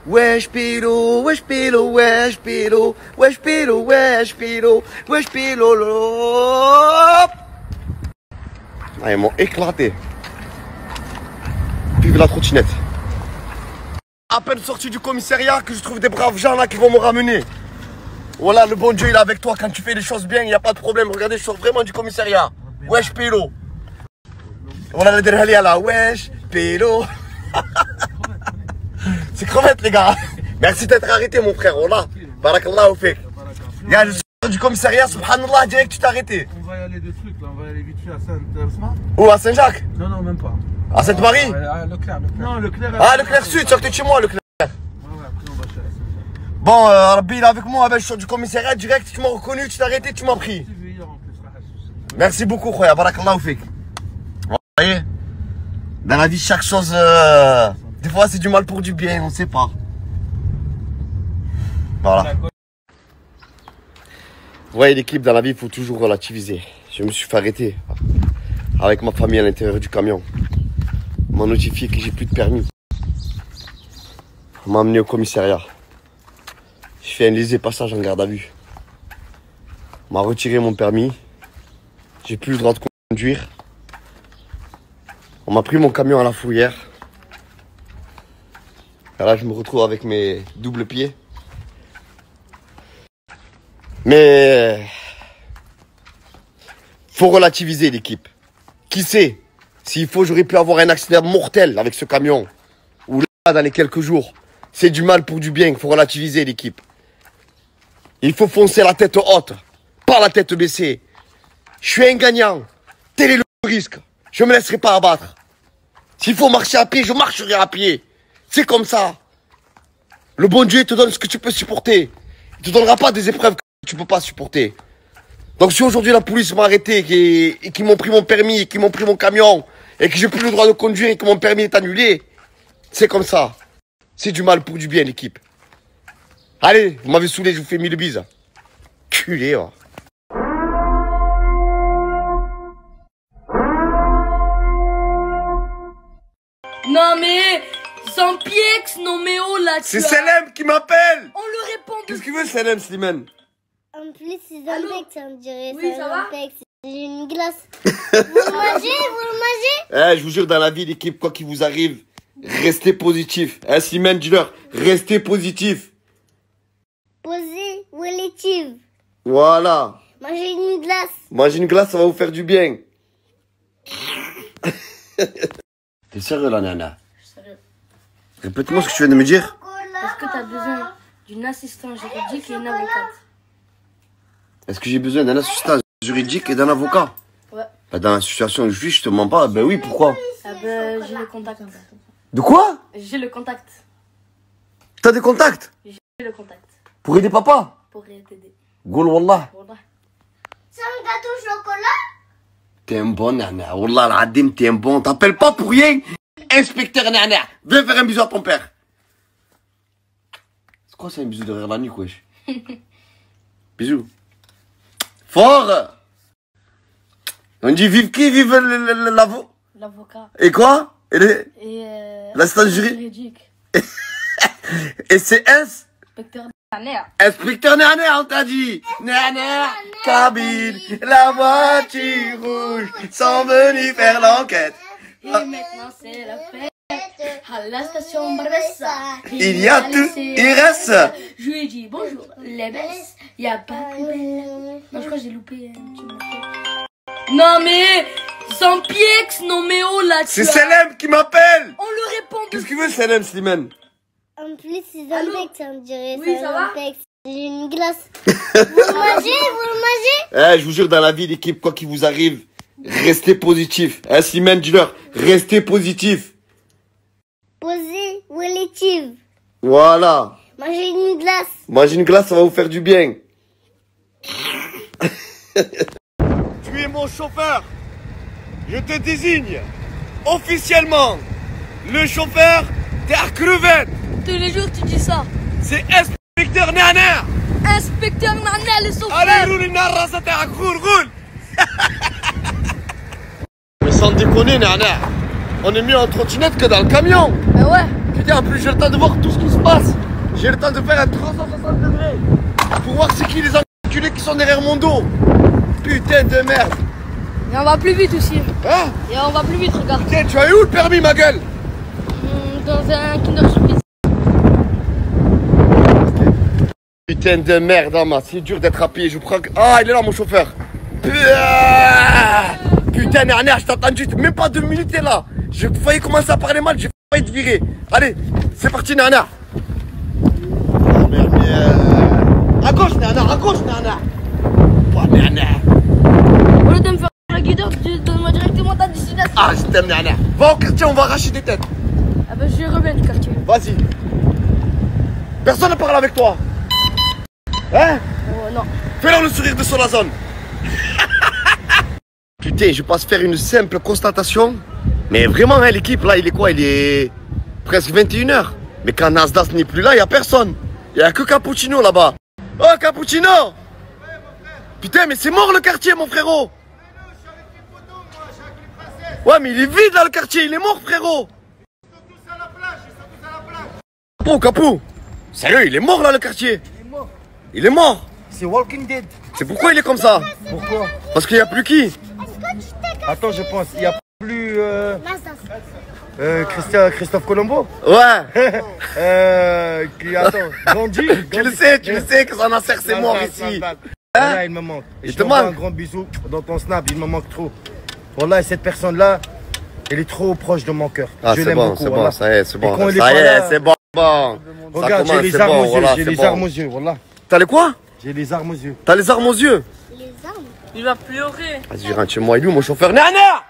Wesh, Pélo, wesh, Pélo, wesh, Pélo, wesh, Pélo, wesh, Pélo, wesh, Pélo, ah, ils m'ont éclaté. Vive la trottinette. À peine sorti du commissariat que je trouve des braves gens là qui vont me ramener. Voilà, le bon Dieu il est avec toi quand tu fais les choses bien, il n'y a pas de problème. Regardez, je sors vraiment du commissariat. Wesh Pélo. Voilà le derrière là, wesh Pélo. C'est crevette les gars. Merci d'être arrêté mon frère, voilà. Barakallah au fek. Regarde, je sors du commissariat, subhanallah, direct tu t'es arrêté. On va y aller de trucs là, on va y aller vite fait à Saint-Ousmane. Où, à Saint-Jacques? Non, non, même pas. À Sainte-Marie? Leclerc. Non, Leclerc. Ah, Leclerc Sud, sortez de chez moi, Leclerc. Ouais, après on va chez Saint-Jacques. Bon, Rabbi, il est avec moi, je sors du commissariat direct, tu m'as reconnu, tu t'es arrêté, tu m'as pris. Merci beaucoup, khoya, barakallahu fik. Vous voyez, dans la vie, chaque chose, des fois c'est du mal pour du bien, on sait pas. Voilà. Vous voyez l'équipe, dans la vie, il faut toujours relativiser. Je me suis fait arrêter avec ma famille à l'intérieur du camion. On m'a notifié que j'ai plus de permis. On m'a amené au commissariat. J'ai fait un léger passage en garde à vue. On m'a retiré mon permis. J'ai plus le droit de conduire. On m'a pris mon camion à la fourrière. Et là, je me retrouve avec mes doubles pieds. Mais faut relativiser l'équipe. Qui sait, s'il faut, j'aurais pu avoir un accident mortel avec ce camion. Ou là, dans les quelques jours. C'est du mal pour du bien, il faut relativiser l'équipe. Il faut foncer la tête haute, pas la tête baissée. Je suis un gagnant. Tel est le risque. Je ne me laisserai pas abattre. S'il faut marcher à pied, je marcherai à pied. C'est comme ça. Le bon Dieu te donne ce que tu peux supporter. Il ne te donnera pas des épreuves que tu ne peux pas supporter. Donc si aujourd'hui la police m'a arrêté et qu'ils m'ont pris mon permis, et qu'ils m'ont pris mon camion, et que j'ai plus le droit de conduire et que mon permis est annulé, c'est comme ça. C'est du mal pour du bien, l'équipe. Allez, vous m'avez saoulé, je vous fais 1000 bises. Culé, oh. Non mais, Zampiex, non mais oh là tu C'est Selem qui m'appelle. On le répond. Qu'est-ce qu'il veut Selem, Slimane? En plus, c'est Zampex, on dirait. Oui, ça va? J'ai une glace. Vous le mangez? Vous le mangez? Eh, je vous jure, dans la vie, l'équipe, quoi qu'il vous arrive, restez positif. Eh, Slimane, dis-leur, restez positif. Positif. Voilà. Mangez une glace. Manger une glace, ça va vous faire du bien. T'es sérieux, là, nana? Sérieux. Répète-moi ce que tu viens de me dire. Est-ce que tu as besoin d'une assistante juridique et une avocate? Est-ce que j'ai besoin d'un assistant juridique et d'un avocat? Ouais. Bah, dans la situation où je suis, je te mens pas. Ben oui, pourquoi? Ah ben, j'ai le contact. De quoi? J'ai le contact. T'as des contacts? J'ai le contact. Pour aider papa? Pour t'aider. Goul wallah. C'est un gâteau au chocolat? T'es un bon nana. Wallah al-adim, t'es un bon. T'appelles pas pour rien. Inspecteur nana. Viens faire un bisou à ton père. C'est quoi, c'est un bisou derrière la nuque, wesh? Bisous. Fort. On dit vive qui? Vive l'avocat. Et quoi? Et l'assistant juridique. Et c'est Inspecteur Naner. Inspecteur Naner, on t'a dit. Naner, cabine, la voiture rouge sont venus faire l'enquête. Et maintenant c'est la fête à la station Barbessa. Il y a tout, il reste. Je lui ai dit bonjour, les besses, il n'y a pas plus belle. Non, je crois que j'ai loupé un petit morceau. Non mais, sans piex, non mais oh là. C'est Selem qui m'appelle. On le répond. Qu'est-ce qu'il veut Selem, Slimane? En plus, c'est un texte, on dirait. Oui, ça va? J'ai une glace. Vous le mangez? Vous le mangez? Je vous jure, dans la vie, l'équipe, quoi qu'il vous arrive, restez positif. Slimane, dis-leur, restez positif. Positif. Voilà. Mangez une glace. Manger une glace, ça va vous faire du bien. Tu es mon chauffeur. Je te désigne officiellement le chauffeur des crevettes. Tous les jours tu dis ça. C'est Inspecteur Naner. Inspecteur Naner, le chauffeur. Allez, roule une narra, ça t'est roule. Mais sans déconner, Naner, on est mieux en trottinette que dans le camion. Ben ouais. Putain, en plus j'ai le temps de voir tout ce qui se passe. J'ai le temps de faire un 360 degrés pour voir c'est qui les enculés qui sont derrière mon dos. Putain de merde. Et on va plus vite aussi. Hein? Et on va plus vite, regarde. Putain, tu as eu où le permis, ma gueule? Dans un Kinder Surprise. Putain de merde, hein, c'est dur d'être à pied. Je prends. Ah, il est là, mon chauffeur. Putain, Naner, je t'ai entendu. Même pas 2 minutes, t'es là. J'ai failli commencer à parler mal, j'ai failli te virer. Allez, c'est parti, Naner. Oh, merde. À gauche, Naner, à gauche, Naner. Oh, Naner. Au lieu de me faire la guideur, donne-moi directement ta destination. Ah, je t'aime, Naner. Va au quartier, on va arracher des têtes. Ah ben, je reviens du quartier. Vas-y. Personne ne parle avec toi. Hein? Oh non. Fais-leur le sourire de Solazone. Putain, je passe faire une simple constatation. Mais vraiment, hein, l'équipe, là, il est quoi? Il est presque 21 h. Mais quand Nasdaq n'est plus là, il n'y a personne. Il n'y a que Cappuccino là-bas. Oh, Cappuccino! Putain, mais c'est mort le quartier, mon frérot. Ouais, mais il est vide là, le quartier. Il est mort, frérot. Capou. Sérieux, il est mort là, le quartier. Il est mort. C'est Walking Dead. C'est pourquoi il est comme ça? Pourquoi? Parce qu'il n'y a plus qui? Attends, je pense. Il n'y a plus. Christophe Colombo? Ouais. Attends, Gandhi. Tu le sais que Nasser c'est mort ici. Voilà, il me manque. Et je te envoie un grand bisou dans ton snap, il me manque trop. Voilà, cette personne-là, elle est trop proche de mon cœur. Ah, je c'est l'aime bon, beaucoup. c'est voilà. bon, ça y est, c'est bon. Ça y est, c'est bon. Regarde, j'ai les armes aux yeux, j'ai les armes aux yeux, voilà. T'as les quoi? J'ai les armes aux yeux. T'as les armes aux yeux? Les armes? Il va pleurer. Vas-y, rentre chez moi, il est où mon chauffeur? Nana!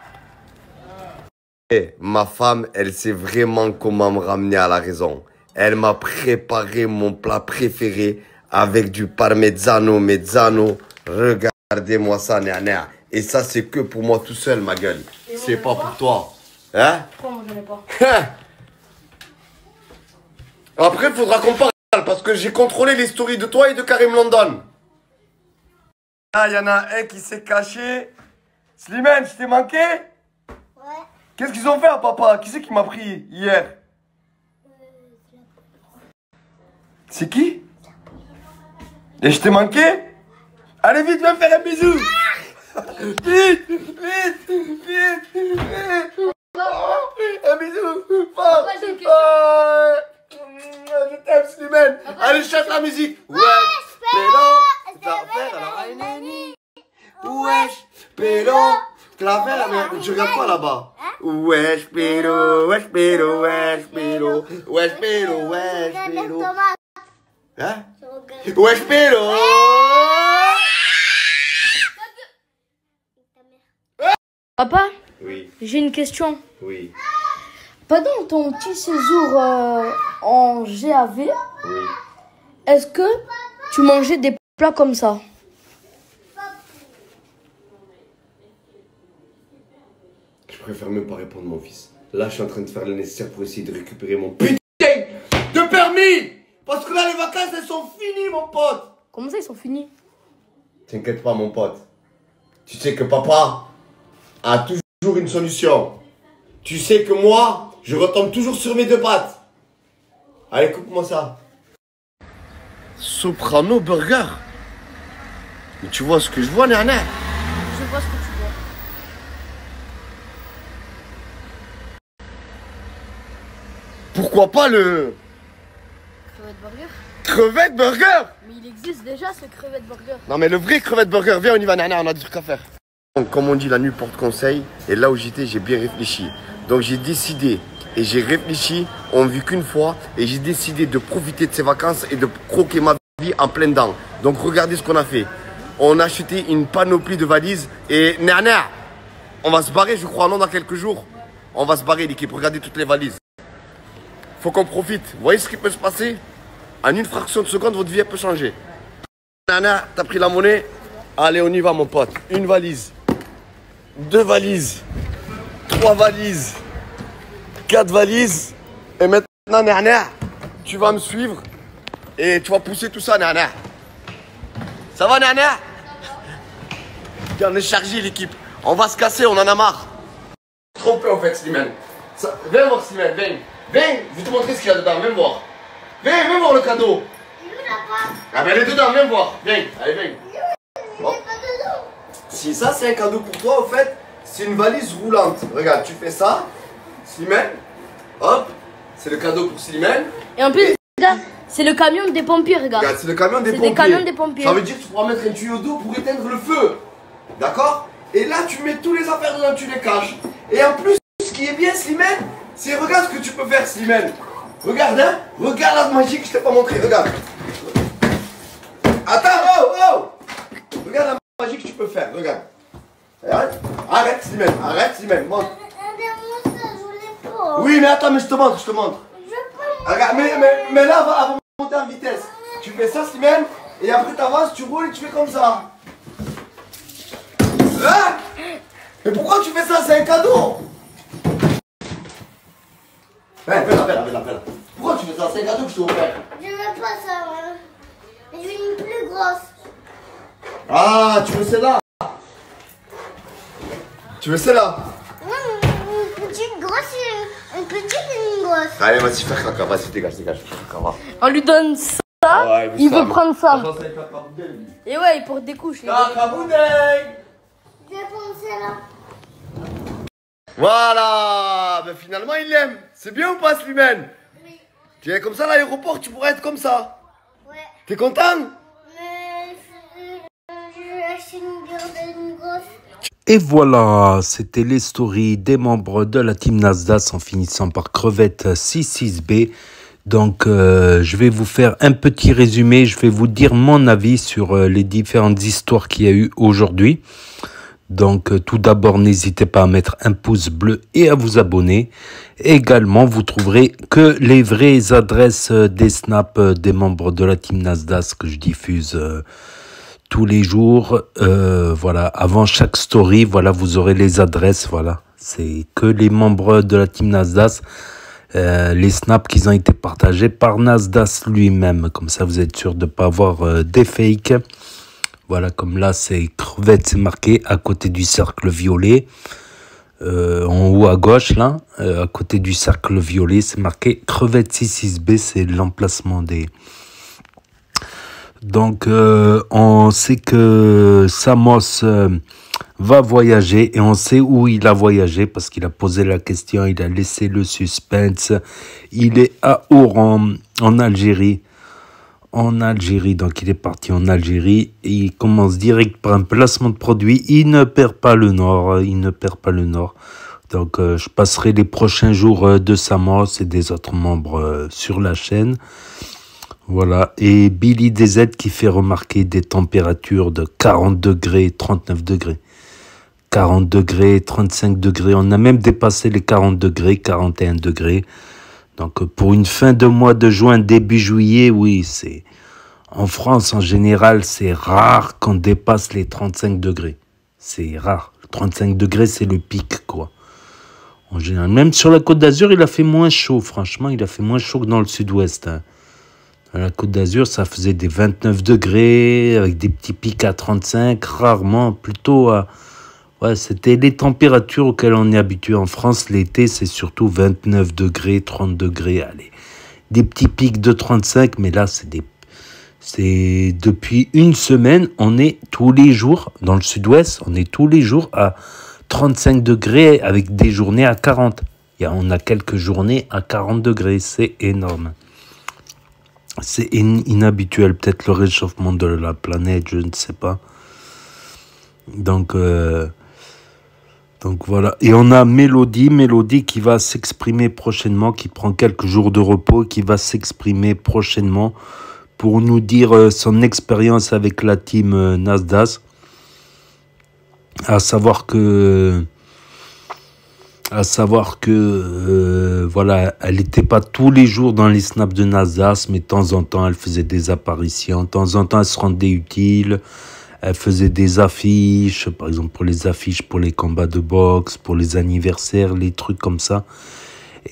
Ma femme, elle sait vraiment comment me ramener à la raison. Elle m'a préparé mon plat préféré avec du parmigiano mezzano. Regardez-moi ça, Nana. Et ça, c'est que pour moi tout seul, ma gueule. C'est pas pour toi. Hein? Pourquoi moi j'en ai pas? Après, il faudra qu'on parle parce que j'ai contrôlé les stories de toi et de Karim London. Ah, il y en a un qui s'est caché. Slimane, je t'ai manqué? Ouais. Qu'est-ce qu'ils ont fait à papa? Qui c'est qui m'a pris hier? C'est qui? Et je t'ai manqué? Allez vite, viens me faire un bisou. Vite. Un bisou. Fort. Je t'aime, Slimane. Allez, chante la musique. Wesh, pélo, t'as fait la reine. Wesh, pélo, t'as fait la merde. Je regarde pas là-bas. Wesh, pélo, wesh, pélo, wesh, pélo, wesh, pélo, wesh, pélo. Hein? Wesh, pélo. Papa, Oui. J'ai une question. Oui. Pendant ton petit séjour en GAV, Oui. est-ce que tu mangeais des plats comme ça? Je préfère même pas répondre, mon fils. Là, je suis en train de faire le nécessaire pour essayer de récupérer mon putain de permis. Parce que là, les vacances, elles sont finies, mon pote. Comment ça, ils sont finis? T'inquiète pas, mon pote. Tu sais que papa a toujours une solution. Tu sais que moi, je retombe toujours sur mes deux pattes. Allez, coupe-moi ça. Soprano Burger. Mais tu vois ce que je vois, Nana? Je vois ce que tu vois. Pourquoi pas le... Crevette burger? Crevette burger? Mais il existe déjà ce crevette burger. Non mais le vrai crevette burger, viens on y va Nana, on a des trucs à faire. Donc, comme on dit, la nuit porte conseil. Et là où j'étais, j'ai bien réfléchi. Donc j'ai décidé et j'ai réfléchi, on ne vit qu'une fois. Et j'ai décidé de profiter de ces vacances et de croquer ma vie en plein dents. Donc regardez ce qu'on a fait. On a acheté une panoplie de valises. Et Nana, on va se barrer je crois, non, dans quelques jours. On va se barrer l'équipe, regardez toutes les valises. Faut qu'on profite. Vous voyez ce qui peut se passer? En une fraction de seconde, votre vie elle peut changer. Nana, t'as pris la monnaie? Allez, on y va, mon pote. Une valise, 2 valises, 3 valises, 4 valises. Et maintenant, Nana, tu vas me suivre et tu vas pousser tout ça, Nana. Ça va, Nana? Tiens, on est chargé, l'équipe. On va se casser, on en a marre. Trompé, en fait, Slimane. Viens voir, Slimane, viens. Viens, je vais te montrer ce qu'il y a dedans, viens voir. Viens voir le cadeau. Ah ben elle est dedans, viens voir. Viens, allez viens. Bon. Si ça c'est un cadeau pour toi, au fait, c'est une valise roulante. Regarde, tu fais ça, Slimane. Hop, c'est le cadeau pour Slimane. Et en plus, regarde, c'est le camion des pompiers, regarde. Regarde, c'est le camion des pompiers. C'est des camions des pompiers. Ça veut dire que tu pourras mettre un tuyau d'eau pour éteindre le feu. D'accord? Et là, tu mets tous les affaires dedans, tu les caches. Et en plus, ce qui est bien, Slimane, c'est regarde ce que tu peux faire, Slimane. Regarde, hein. Regarde la magie que je t'ai pas montré, regarde. Attends, oh. Regarde la magie que tu peux faire, regarde. Arrête, Slimane, montre. Oui, mais attends, mais je te montre. Regarde, mais là, elle va monter en vitesse. Tu fais ça, Slimane, et après t'avances, tu roules et tu fais comme ça. Hein? Mais pourquoi tu fais ça? C'est un cadeau. Fais-la. Pourquoi tu fais ça? C'est un cadeau que je t'ai offert. Je veux pas ça, hein. Je veux une plus grosse. Ah, tu veux celle-là? Tu veux celle-là? Non, une petite grosse, une petite et une grosse. Allez, vas-y, fais caca, vas-y, dégage. On lui donne ça, ouais, il veut prendre ça. Attends, c'est cacaboudel. Et ouais, il porte des couches. Cacaboudel. Je vais prendre celle-là. Voilà, ben finalement il l'aime. C'est bien ou pas, Slimane? Oui. Tu es comme ça à l'aéroport, tu pourrais être comme ça. Ouais. T'es content? Mais je vais acheter une grosse. Et voilà, c'était les stories des membres de la team Nasdaq en finissant par crevette 66B. Donc je vais vous faire un petit résumé, je vais vous dire mon avis sur les différentes histoires qu'il y a eu aujourd'hui. Donc tout d'abord, n'hésitez pas à mettre un pouce bleu et à vous abonner. Également, vous trouverez que les vraies adresses des snaps des membres de la team Nasdaq que je diffuse tous les jours. Voilà, avant chaque story, voilà, vous aurez les adresses. Voilà, c'est que les membres de la team Nasdaq, les snaps qui ont été partagés par Nasdaq lui-même. Comme ça, vous êtes sûr de ne pas avoir des fakes. Voilà, comme là, c'est crevette, c'est marqué à côté du cercle violet. En haut à gauche, là, à côté du cercle violet, c'est marqué crevette 66B, c'est l'emplacement des... Donc, on sait que Samos va voyager et on sait où il a voyagé parce qu'il a posé la question, il a laissé le suspense. Il est à Oran, en Algérie. Donc il est parti en Algérie et il commence direct par un placement de produit. Il ne perd pas le nord, Donc je passerai les prochains jours de Samos et des autres membres sur la chaîne. Voilà, et Billy DZ qui fait remarquer des températures de 40 degrés, 39 degrés. 40 degrés, 35 degrés. On a même dépassé les 40 degrés, 41 degrés. Donc pour une fin de mois de juin, début juillet, oui, c'est... En France, en général, c'est rare qu'on dépasse les 35 degrés. C'est rare. 35 degrés, c'est le pic, quoi. En général, même sur la Côte d'Azur, il a fait moins chaud, franchement. Il a fait moins chaud que dans le sud-ouest. Hein. Dans la Côte d'Azur, ça faisait des 29 degrés, avec des petits pics à 35, rarement, plutôt à... Ouais, c'était les températures auxquelles on est habitué en France. L'été, c'est surtout 29 degrés, 30 degrés, allez. Des petits pics de 35, mais là, c'est depuis une semaine, on est tous les jours, dans le sud-ouest, on est tous les jours à 35 degrés avec des journées à 40. On a quelques journées à 40 degrés, c'est énorme. C'est inhabituel, peut-être le réchauffement de la planète, je ne sais pas. Donc voilà. Et on a Mélodie qui va s'exprimer prochainement, qui prend quelques jours de repos, qui va s'exprimer prochainement pour nous dire son expérience avec la team Nasdaq. À savoir que voilà, elle n'était pas tous les jours dans les snaps de Nasdaq, mais de temps en temps, elle faisait des apparitions. De temps en temps, elle se rendait utile. Elle faisait des affiches, par exemple pour les affiches, pour les combats de boxe, pour les anniversaires, les trucs comme ça.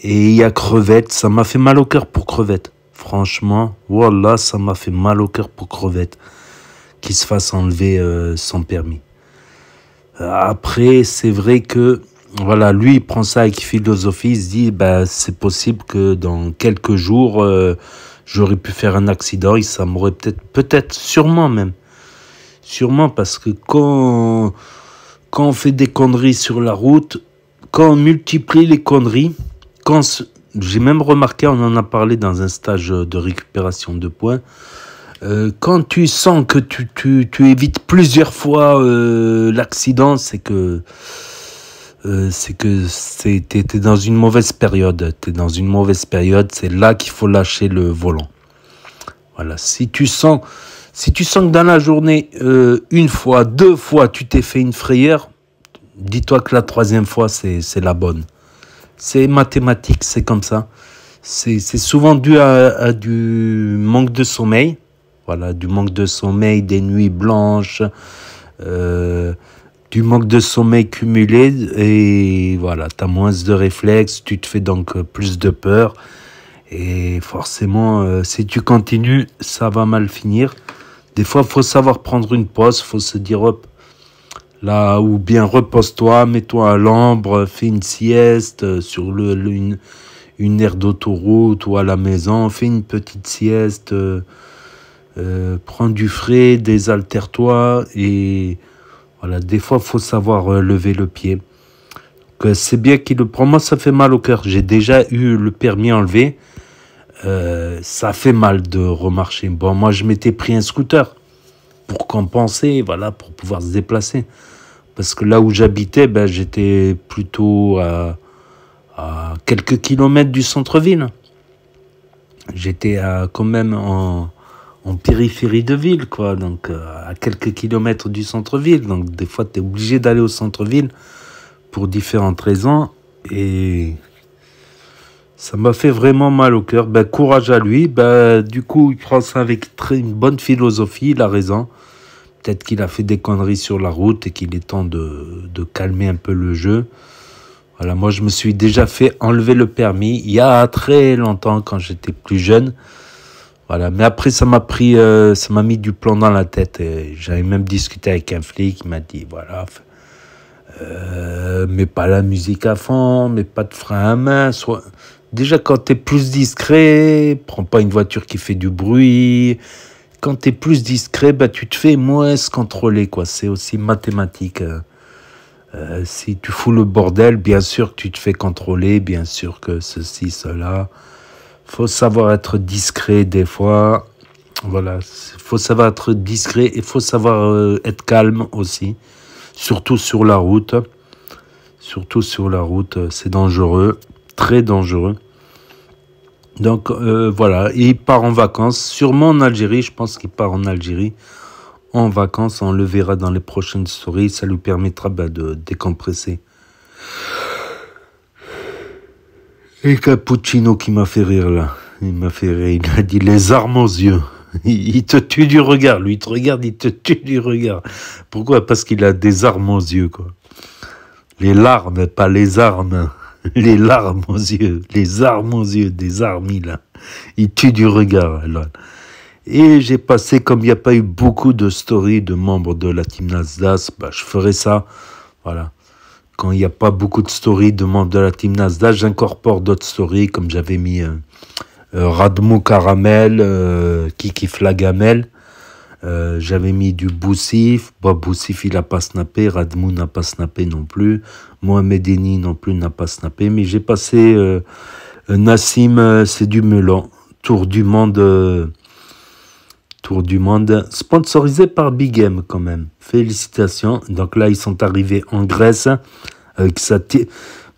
Et il y a Crevette, ça m'a fait mal au cœur pour Crevette. Franchement, voilà, ça m'a fait mal au cœur pour Crevette, qui se fasse enlever son permis. Après, c'est vrai que, voilà, lui, il prend ça avec philosophie, il se dit, bah, c'est possible que dans quelques jours, j'aurais pu faire un accident, et ça m'aurait peut-être, sûrement même. Sûrement parce que quand on fait des conneries sur la route, quand on multiplie les conneries, j'ai même remarqué, on en a parlé dans un stage de récupération de points, quand tu sens que tu évites plusieurs fois l'accident, c'est que t'es dans une mauvaise période. T'es dans une mauvaise période, c'est là qu'il faut lâcher le volant. Voilà, si tu sens que dans la journée, une fois, deux fois, tu t'es fait une frayeur, dis-toi que la troisième fois, c'est la bonne. C'est mathématique, c'est comme ça. C'est souvent dû à du manque de sommeil. Voilà, du manque de sommeil, des nuits blanches, du manque de sommeil cumulé. Et voilà, tu as moins de réflexes, tu te fais donc plus de peur. Et forcément, si tu continues, ça va mal finir. Des fois, il faut savoir prendre une pause, il faut se dire, hop, là, ou bien repose-toi, mets-toi à l'ombre, fais une sieste sur une aire d'autoroute ou à la maison, fais une petite sieste, prends du frais, désaltère-toi, et voilà, des fois, il faut savoir lever le pied. C'est bien qu'il le prend. Moi, ça fait mal au cœur. J'ai déjà eu le permis enlevé. Ça fait mal de remarcher. Bon, moi, je m'étais pris un scooter pour compenser, voilà, pour pouvoir se déplacer. Parce que là où j'habitais, ben, j'étais plutôt à quelques kilomètres du centre-ville. J'étais quand même en périphérie de ville, quoi. Donc, à quelques kilomètres du centre-ville. Donc, des fois, tu es obligé d'aller au centre-ville pour différentes raisons. Et ça m'a fait vraiment mal au cœur. Ben, courage à lui. Ben, du coup, il prend ça avec une bonne philosophie. Il a raison. Peut-être qu'il a fait des conneries sur la route et qu'il est temps de calmer un peu le jeu. Voilà, moi, je me suis déjà fait enlever le permis il y a très longtemps, quand j'étais plus jeune. Voilà, mais après, ça m'a mis du plomb dans la tête. J'avais même discuté avec un flic. Il m'a dit, voilà, mets pas la musique à fond, mets pas de frein à main. Déjà, quand tu es plus discret, prends pas une voiture qui fait du bruit. Quand tu es plus discret, bah, tu te fais moins contrôler, quoi. C'est aussi mathématique. Si tu fous le bordel, bien sûr que tu te fais contrôler, bien sûr que ceci, cela. Faut savoir être discret des fois. Voilà, faut savoir être discret et faut savoir être calme aussi. Surtout sur la route. Surtout sur la route, c'est dangereux, très dangereux. Donc voilà, il part en vacances, sûrement en Algérie, je pense qu'il part en Algérie. en vacances. On le verra dans les prochaines stories. Ça lui permettra de décompresser. Et Cappuccino qui m'a fait rire là. Il m'a fait rire. Il a dit les armes aux yeux. Il te tue du regard. Lui, il te regarde, il te tue du regard. Pourquoi? Parce qu'il a des armes aux yeux, quoi. Les larmes, pas les armes. Les larmes aux yeux. Les armes aux yeux. Des armes, il tue du regard. Alors. Et j'ai passé, comme il n'y a pas eu beaucoup de stories de membres de la team Nasdaq, bah, je ferai ça. Voilà. Quand il n'y a pas beaucoup de stories de membres de la team Nasdaq, j'incorpore d'autres stories, comme j'avais mis Radmou Caramel, Kiki Flagamel. J'avais mis du Boussif. Bon, Boussif, il n'a pas snappé. Radmou n'a pas snappé non plus. Mohamed Eni non plus n'a pas snappé. Mais j'ai passé Nassim, c'est du melon. Tour du monde, sponsorisé par Big M quand même. Félicitations. Donc là, ils sont arrivés en Grèce avec sa...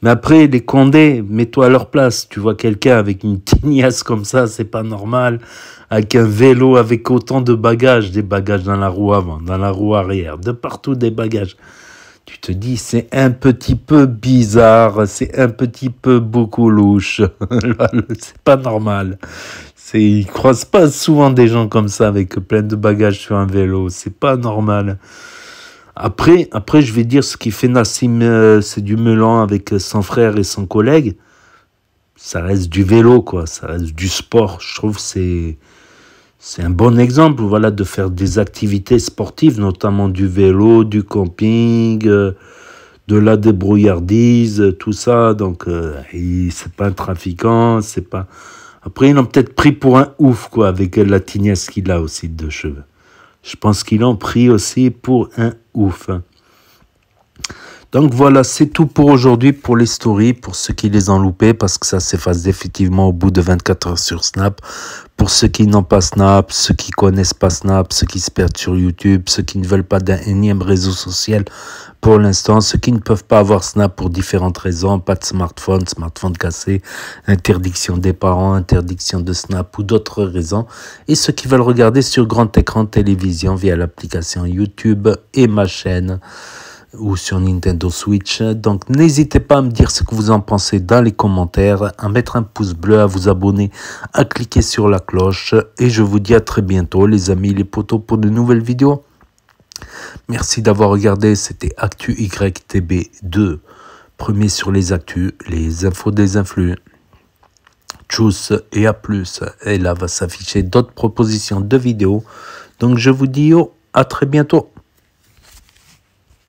Mais après, les Condés, mets-toi à leur place. Tu vois quelqu'un avec une tignasse comme ça, c'est pas normal. Avec un vélo avec autant de bagages, des bagages dans la roue avant, dans la roue arrière, de partout des bagages. Tu te dis, c'est un petit peu bizarre, c'est un petit peu beaucoup louche. C'est pas normal. Ils croisent pas souvent des gens comme ça avec plein de bagages sur un vélo. C'est pas normal. Après, je vais dire ce qui fait Nassim, c'est du melon avec son frère et son collègue. Ça reste du vélo, quoi. Ça reste du sport. Je trouve que c'est un bon exemple, voilà, de faire des activités sportives, notamment du vélo, du camping, de la débrouillardise, tout ça. Donc, c'est pas un trafiquant, c'est pas... Après, ils l'ont peut-être pris pour un ouf, quoi, avec la tignasse qu'il a aussi de cheveux. Je pense qu'ils l'ont pris aussi pour un ouf. Donc voilà, c'est tout pour aujourd'hui, pour les stories, pour ceux qui les ont loupés, parce que ça s'efface définitivement au bout de 24 heures sur Snap. Pour ceux qui n'ont pas Snap, ceux qui connaissent pas Snap, ceux qui se perdent sur YouTube, ceux qui ne veulent pas d'un énième réseau social pour l'instant, ceux qui ne peuvent pas avoir Snap pour différentes raisons, pas de smartphone cassé, interdiction des parents, interdiction de Snap ou d'autres raisons, et ceux qui veulent regarder sur grand écran télévision via l'application YouTube et ma chaîne, ou sur Nintendo Switch. Donc n'hésitez pas à me dire ce que vous en pensez dans les commentaires, à mettre un pouce bleu, à vous abonner, à cliquer sur la cloche, et je vous dis à très bientôt les amis, les potos, pour de nouvelles vidéos. Merci d'avoir regardé, c'était Actu YTB2, premier sur les actus, les infos des influx. Tchuss et à plus. Et là va s'afficher d'autres propositions de vidéos. Donc je vous dis à très bientôt.